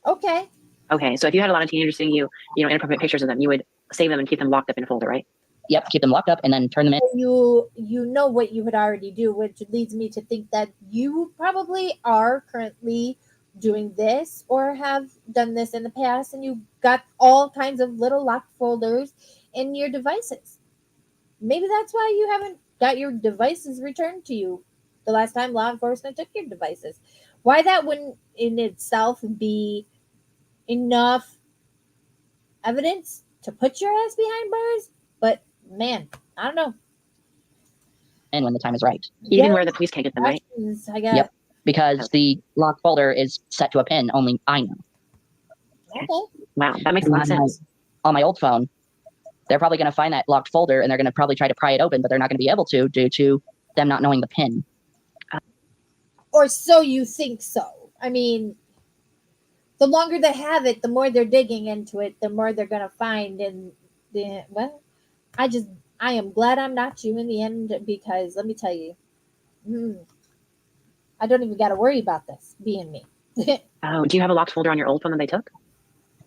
Okay. Okay, so if you had a lot of teenagers sending you, inappropriate pictures of them, you would save them and keep them locked up in a folder, right? Yep, keep them locked up and then turn them in. You know what you would already do, which leads me to think that you probably are currently doing this or have done this in the past, and you got all kinds of little locked folders in your devices. Maybe that's why you haven't got your devices returned to you the last time law enforcement took your devices. Why that wouldn't in itself be enough evidence to put your ass behind bars, but man, I don't know. And when the time is right. Even where the police can't get them, right? I guess. Yep, because the locked folder is set to a pin only I know. Okay. Wow, that makes a lot of sense. On my old phone, they're probably going to find that locked folder and they're going to probably try to pry it open, but they're not going to be able to due to them not knowing the pin. Or so you think so. I mean, the longer they have it, the more they're digging into it, the more they're gonna find. And I am glad I'm not you in the end, because let me tell you, I don't even got to worry about this being me. Oh, do you have a locked folder on your old phone that they took?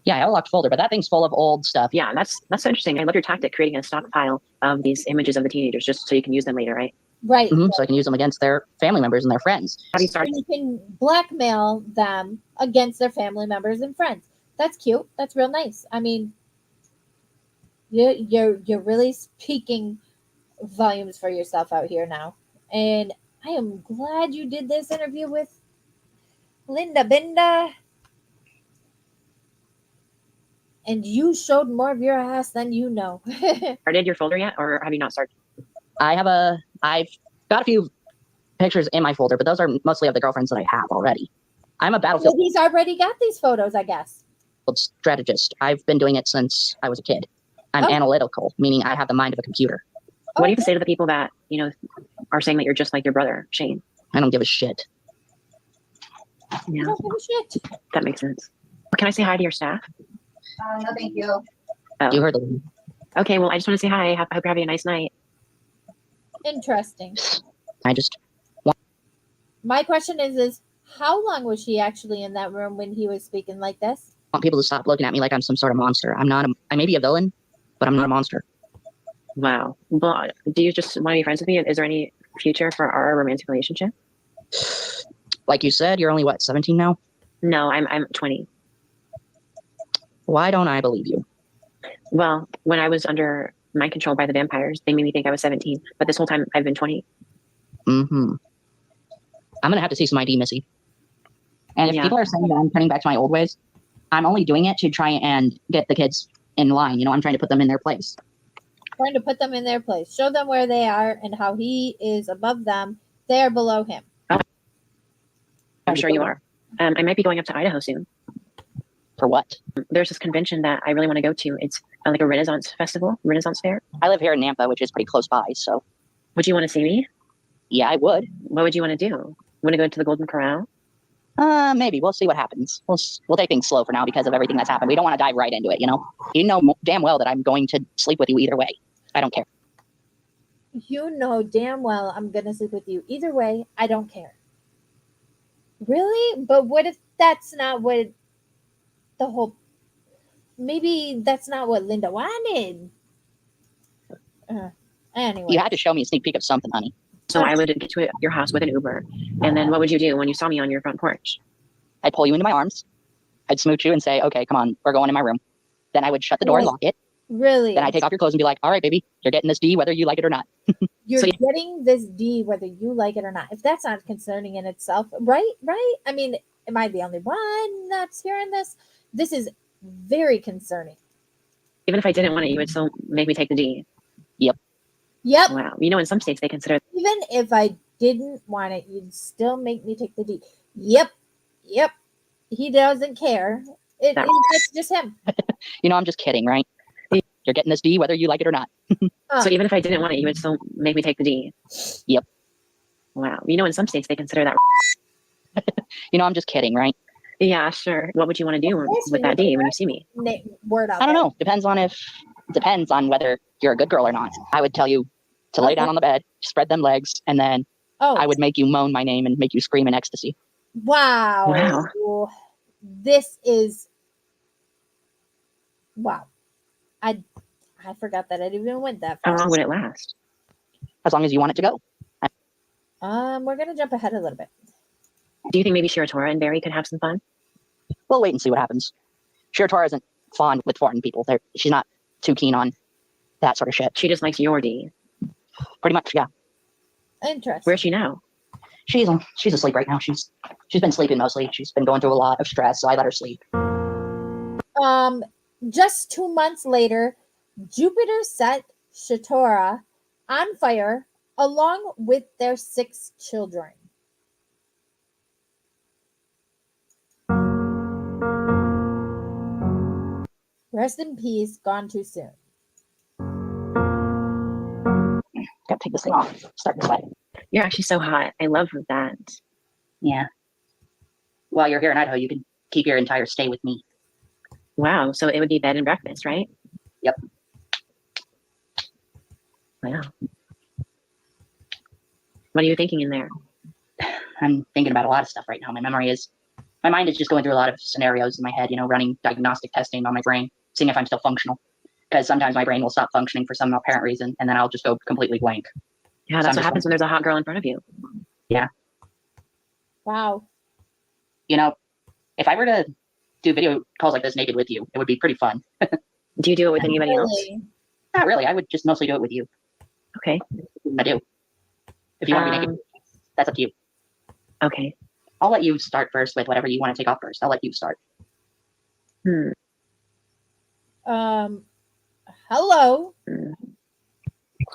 Yeah, I have a locked folder, but that thing's full of old stuff. Yeah, that's so interesting. I love your tactic, creating a stockpile of these images of the teenagers just so you can use them later, right? Right. So I can use them against their family members and their friends. How do you start? And you can blackmail them against their family members and friends. That's cute. That's real nice. I mean, you're really speaking volumes for yourself out here now. And I am glad you did this interview with Linda Binda. And you showed more of your ass than you know. Started your folder yet, or have you not started? I've got a few pictures in my folder, but those are mostly of the girlfriends that I have already. I'm a battlefield He's already got these photos, I guess. strategist. I've been doing it since I was a kid. I'm Oh. analytical, meaning I have the mind of a computer. What do you have to say to the people that, are saying that you're just like your brother, Shane? I don't give a shit. You Yeah, don't give a shit. that makes sense. Can I say hi to your staff? No, thank you. Oh. You heard the Okay, well, I just want to say hi. I hope you're having a nice night. Interesting. I just My question is how long was she actually in that room when he was speaking like this? want people to stop looking at me like I'm some sort of monster. I may be a villain, but I'm not a monster. Wow. Well, do you just want to be friends with me? Is there any future for our romantic relationship? Like you said, you're only what, 17 now? No, I'm 20. Why don't I believe you? Well, when I was under mind control by the vampires, they made me think I was 17. But this whole time, I've been 20. I'm gonna have to see some ID, Missy. And if Yeah. people are saying that I'm turning back to my old ways, I'm only doing it to try and get the kids in line. I'm trying to put them in their place. Trying to put them in their place. Show them where they are and how he is above them. They are below him. I'm sure you are. I might be going up to Idaho soon. For what? There's this convention that I really want to go to. It's like a Renaissance festival, Renaissance fair. I live here in Nampa, which is pretty close by, so Would you want to see me? yeah, I would. What would you want to do? Want to go to the Golden Corral? Maybe we'll see what happens. We'll take things slow for now because of everything that's happened. We don't want to dive right into it, You know damn well that I'm going to sleep with you either way. I don't care. You know damn well I'm going to sleep with you. Either way, I don't care. Really? But what if that's not what the whole... Maybe that's not what Linda wanted. Anyway. You had to show me a sneak peek of something, honey. So I would get to your house with an Uber. And then what would you do when you saw me on your front porch? I'd pull you into my arms. I'd smooch you and say, okay, come on, we're going in my room. Then I would shut the door and lock it. Really? Then I'd take off your clothes and be like, all right, baby, you're getting this D whether you like it or not. You're So- getting this D whether you like it or not. If that's not concerning in itself, right? I mean, am I the only one that's hearing this? This is very concerning. Even if I didn't want it, you would still make me take the D. Yep. Wow. In some states, they consider Even if I didn't want it, you'd still make me take the D. Yep. He doesn't care. It's just him. I'm just kidding, right? You're getting this D whether you like it or not. So even if I didn't want it, you would still make me take the D. Yep. Wow. In some states, they consider that. I'm just kidding, right? Yeah, sure. What would you want to do with that D when you see me? Word out. I don't know. Depends on whether you're a good girl or not. I would tell you to lay down on the bed, spread them legs, and then Oh, I would make you moan my name and make you scream in ecstasy. wow. This is wow. I forgot that I even went that How far. long would it last? As long as you want it to go. We're gonna jump ahead a little bit. Do you think maybe Shiratora and Barry could have some fun? We'll wait and see what happens. Shiratora isn't fond with foreign people. She's not too keen on that sort of shit. She just likes your D. Pretty much, yeah. Interesting. Where's she now? She's asleep right now. She's been sleeping mostly. She's been going through a lot of stress, so I let her sleep. Just 2 months later, Jupiter set Shitora on fire along with their 6 children. Rest in peace, gone too soon. Gotta take this thing off. Start to sweat. You're actually so hot. I love that. Yeah. While you're here in Idaho, you can keep your entire stay with me. Wow. So it would be bed and breakfast, right? Yep. Wow. What are you thinking in there? I'm thinking about a lot of stuff right now. My mind is just going through a lot of scenarios in my head, running diagnostic testing on my brain, seeing if I'm still functional. Because sometimes my brain will stop functioning for some apparent reason, and then I'll just go completely blank. Yeah, that's what happens when there's a hot girl in front of you. Yeah. Wow. If I were to do video calls like this naked with you, it would be pretty fun. Do you do it with anybody else? Really? Not really. I would just mostly do it with you. Okay. I do. If you want to be naked, that's up to you. Okay. I'll let you start first with whatever you want to take off first. I'll let you start. Hello.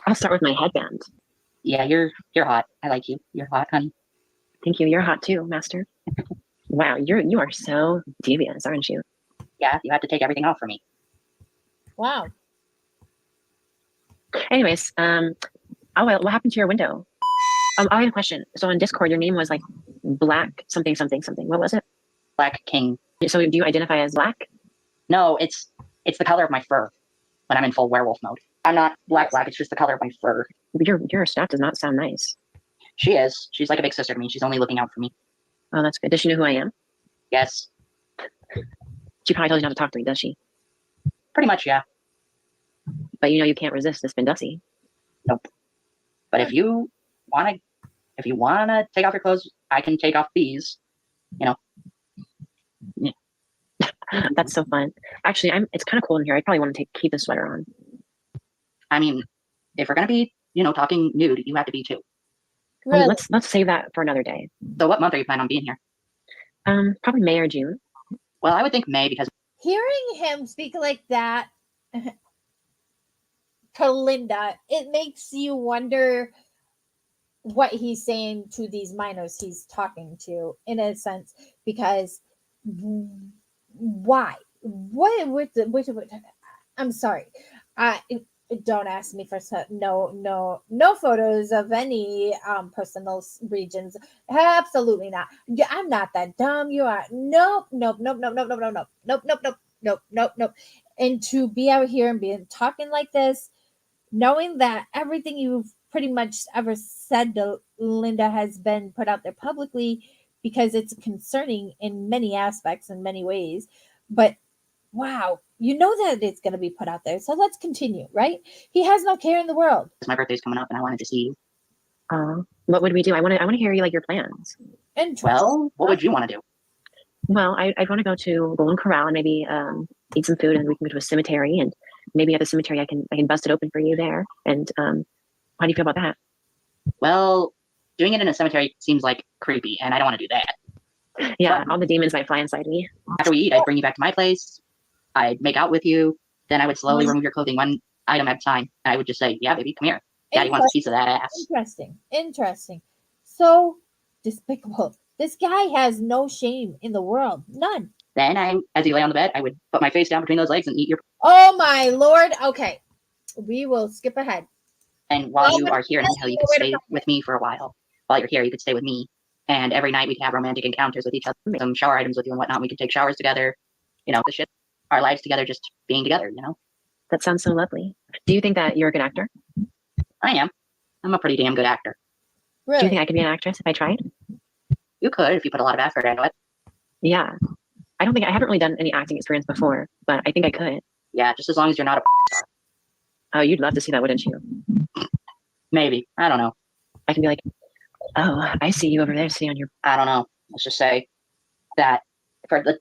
I'll start with my headband. Yeah, you're hot. I like you. You're hot, honey. Thank you. You're hot too, master. Wow, you are so devious, aren't you? Yeah, you have to take everything off for me. Wow. Anyways, oh well, what happened to your window? I had a question. So on Discord, your name was like Black something something something. What was it? Black King. So do you identify as black? No, it's the color of my fur when I'm in full werewolf mode. I'm not black. It's just the color of my fur. Your staff does not sound nice. She is. She's like a big sister to me. She's only looking out for me. Oh, that's good. Does she know who I am? Yes. She probably tells you not to talk to me, does she? Pretty much, yeah. But you can't resist this Bendussi. Nope. But if you wanna take off your clothes, I can take off these. That's so fun. Actually, it's kind of cold in here. I probably want to keep the sweater on. I mean, if we're gonna be, talking nude, you have to be too. Really? Let's save that for another day. So what month are you planning on being here? Probably May or June. Well, I would think May because Hearing him speak like that to Linda, it makes you wonder what he's saying to these minors he's talking to, in a sense, because why? What I'm sorry. Don't ask me for no photos of any personal regions. Absolutely not. I'm not that dumb. You are. Nope. And to be out here and be talking like this, knowing that everything you've pretty much ever said to Linda has been put out there publicly, because it's concerning in many aspects, in many ways. But wow, that it's going to be put out there. So let's continue, right? He has no care in the world. my birthday's coming up and I wanted to see you. What would we do? I want to hear your plans. Well, what would you want to do? Well, I'd want to go to Golden Corral and maybe eat some food, and we can go to a cemetery, and maybe at the cemetery I can bust it open for you there. And how do you feel about that? Well, doing it in a cemetery seems like creepy, and I don't want to do that. Yeah, all the demons might fly inside me. After we eat, I'd bring you back to my place. I'd make out with you. Then I would slowly remove your clothing one item at a time. And I would just say, yeah, baby, come here. Daddy wants a piece of that ass. Interesting. So despicable. This guy has no shame in the world. None. Then as you lay on the bed, I would put my face down between those legs and eat your... Oh my Lord. Okay. We will skip ahead. And while you are here in hell, you could stay with me for a while. While you're here, you could stay with me. And every night we could have romantic encounters with each other, some shower items with you and whatnot. We could take showers together, the shit, our lives together, just being together, That sounds so lovely. Do you think that you're a good actor? I am. I'm a pretty damn good actor. Really? Do you think I could be an actress if I tried? You could if you put a lot of effort into it. Yeah. I haven't really done any acting experience before, but I think I could. Yeah, just as long as you're not a star. Oh, you'd love to see that, wouldn't you? Maybe. I don't know. I can be like, oh, I see you over there sitting on your... I don't know. Let's just say that for the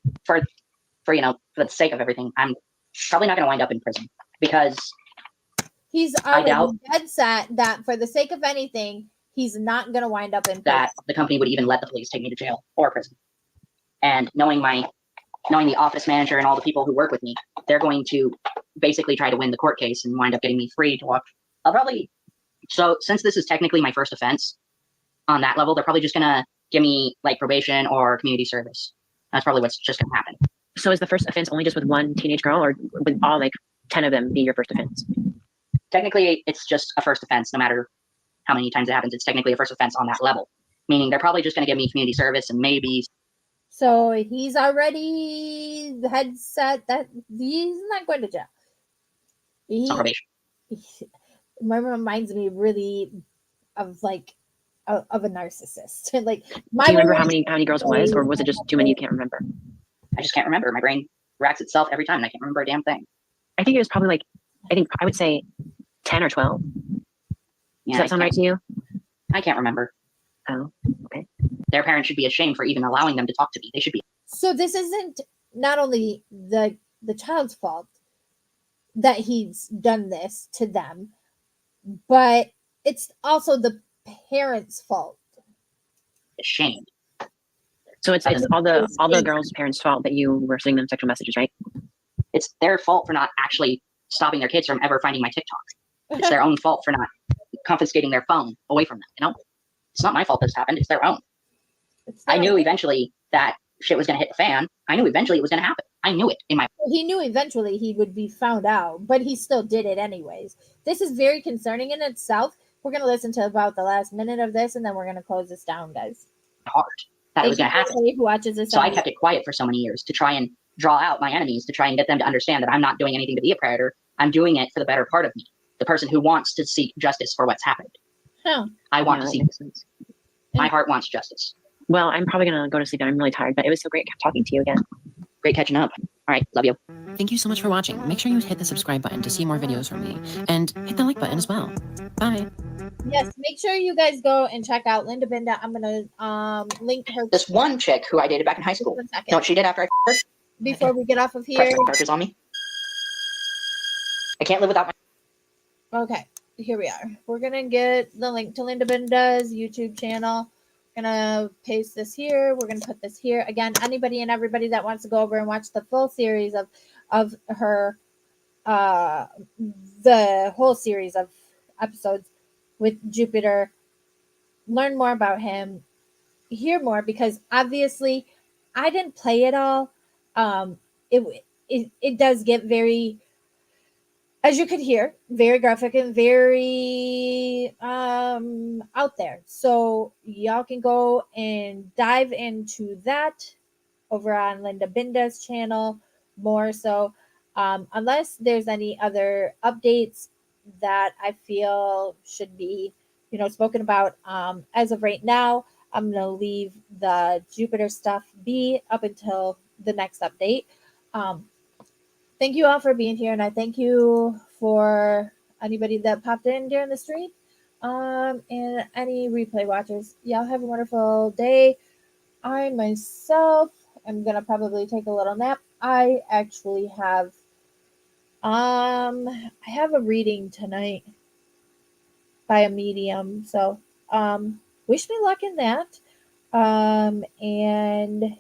sake of everything, I'm probably not going to wind up in prison because he's already dead set that for the sake of anything, he's not going to wind up in prison. That the company would even let the police take me to jail or prison. And knowing the office manager and all the people who work with me, they're going to basically try to win the court case and wind up getting me free to walk. So since this is technically my first offense on that level, they're probably just going to give me like probation or community service. That's probably what's just going to happen. So is the first offense only just with one teenage girl, or would all 10 of them be your first offense? Technically, it's just a first offense, no matter how many times it happens. It's technically a first offense on that level, meaning they're probably just going to give me community service and maybe So he's already had said that he's not going to jail. It's on probation. Reminds me really of like of a narcissist. Like, Do you remember how many girls it was, or was it just too many you can't remember? I just can't remember. My brain racks itself every time and I can't remember a damn thing. I think it was probably like, I would say 10 or 12. Yeah, Does that sound right to you? I can't remember. Oh, okay. Their parents should be ashamed for even allowing them to talk to me. They should be. So this isn't not only the child's fault that he's done this to them, but it's also the parents' fault. Ashamed. So it's all the girls' parents' fault that you were sending them sexual messages, right? It's their fault for not actually stopping their kids from ever finding my TikToks. It's their own fault for not confiscating their phone away from them. You know, it's not my fault this happened. It's their own. I knew eventually that shit was going to hit the fan. I knew eventually it was going to happen. I knew it in my. He knew eventually he would be found out, but he still did it anyways. This is very concerning in itself. We're going to listen to about the last minute of this, and then we're going to close this down, guys. Heart that it was going to happen. Who watches this? So I kept it quiet for so many years to try and draw out my enemies, to try and get them to understand that I'm not doing anything to be a predator. I'm doing it for the better part of me, the person who wants to seek justice for what's happened. Huh. I want to see. My heart wants justice. Well, I'm probably going to go to sleep. I'm really tired, but it was so great talking to you again. Great catching up. All right, love you. Thank you so much for watching. Make sure you hit the subscribe button to see more videos from me, and hit the like button as well. Bye. Yes, make sure you guys go and check out Linda Binda. I'm gonna link her. This one chick who I dated back in high school. You know what she did after I her? Before we get off of here. Pressed charges on me. I can't live without my. Okay, here we are. We're gonna get the link to Linda Binda's YouTube channel. Gonna paste this here. We're gonna put this here again. Anybody and everybody that wants to go over and watch the full series of her, the whole series of episodes with Jupiter, learn more about him, hear more, because obviously I didn't play it all. It does get very, as you could hear, very graphic and very out there. So y'all can go and dive into that over on Linda Binda's channel more so. Unless there's any other updates that I feel should be, spoken about. As of right now, I'm going to leave the Jupiter stuff be up until the next update. Thank you all for being here, and I thank you for anybody that popped in during the stream, and any replay watchers. Y'all have a wonderful day. I myself am gonna probably take a little nap. I actually have I have a reading tonight by a medium, so wish me luck in that. And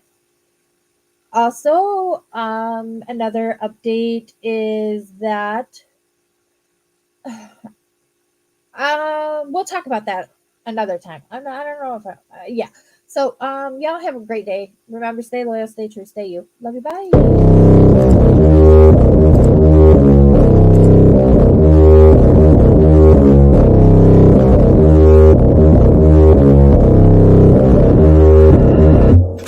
also, another update is that we'll talk about that another time. I don't know if yeah. So, y'all have a great day. Remember, stay loyal, stay true, stay you. Love you. Bye.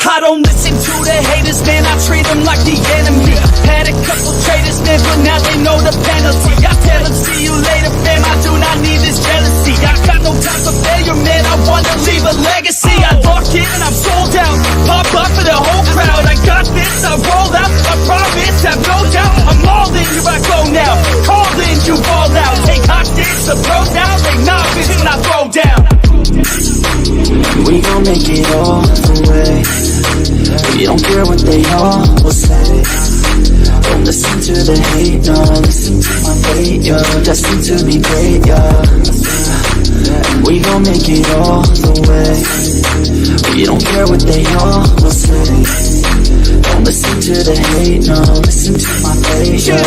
I don't listen to the haters, man, I treat them like the enemy. Had a couple traitors, man, but now they know the penalty. I tell them, see you later, fam, I do not need this jealousy. I got no time for failure, man, I wanna leave a legacy. I lock in and I'm sold out, pop up for the whole crowd. I got this, I roll out, I promise, have no doubt. I'm all in, here I go now, call in, you ball out. Take hostage, the bro down, they novice when I throw down. We gon' make it all the way. We don't care what they all will say. Don't listen to the hate, no. Listen to my fate, yo. Destined to be great, yo. We gon' make it all the way. We don't care what they all will say. Don't listen to the hate, no. Listen to my fate, yo.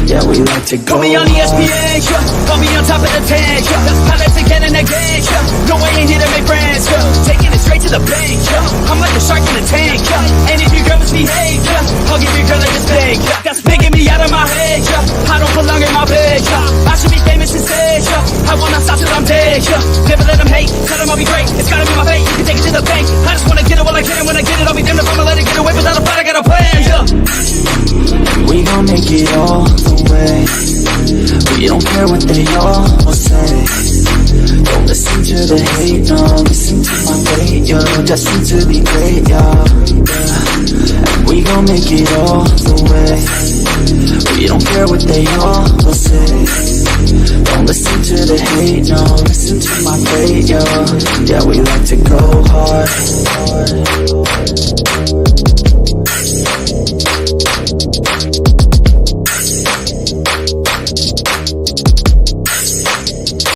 Yeah, we like to go. Call me on ESPN, yeah. Call me on top of the tank, yeah. Pilots again and again, yeah. No, I ain't here to make friends, yeah. Taking it straight to the bank, yeah. I'm like a shark in a tank, yeah. And if your girl misbehave, yeah, I'll give your girl a mistake, yeah. That's making me out of my head, yeah. I don't belong in my bed, yeah. I should be famous instead, yeah. I will not stop till I'm dead, yeah. Never let them hate, tell them I'll be great. It's gotta be my fate, you can take it to the bank. I just wanna get it while I can, and when I get it, I'll be damned if I'ma let it go. walk away without a fight, I got a plan, yeah. We gon' make it all the way. We don't care what they all will say. Don't listen to the hate, no. Listen to my fate, yo. Destined to be great, yo. We gon' make it all the way. We don't care what they all will say. Don't listen to the hate, no. Listen to my fate, yo. Yeah, we like to go hard.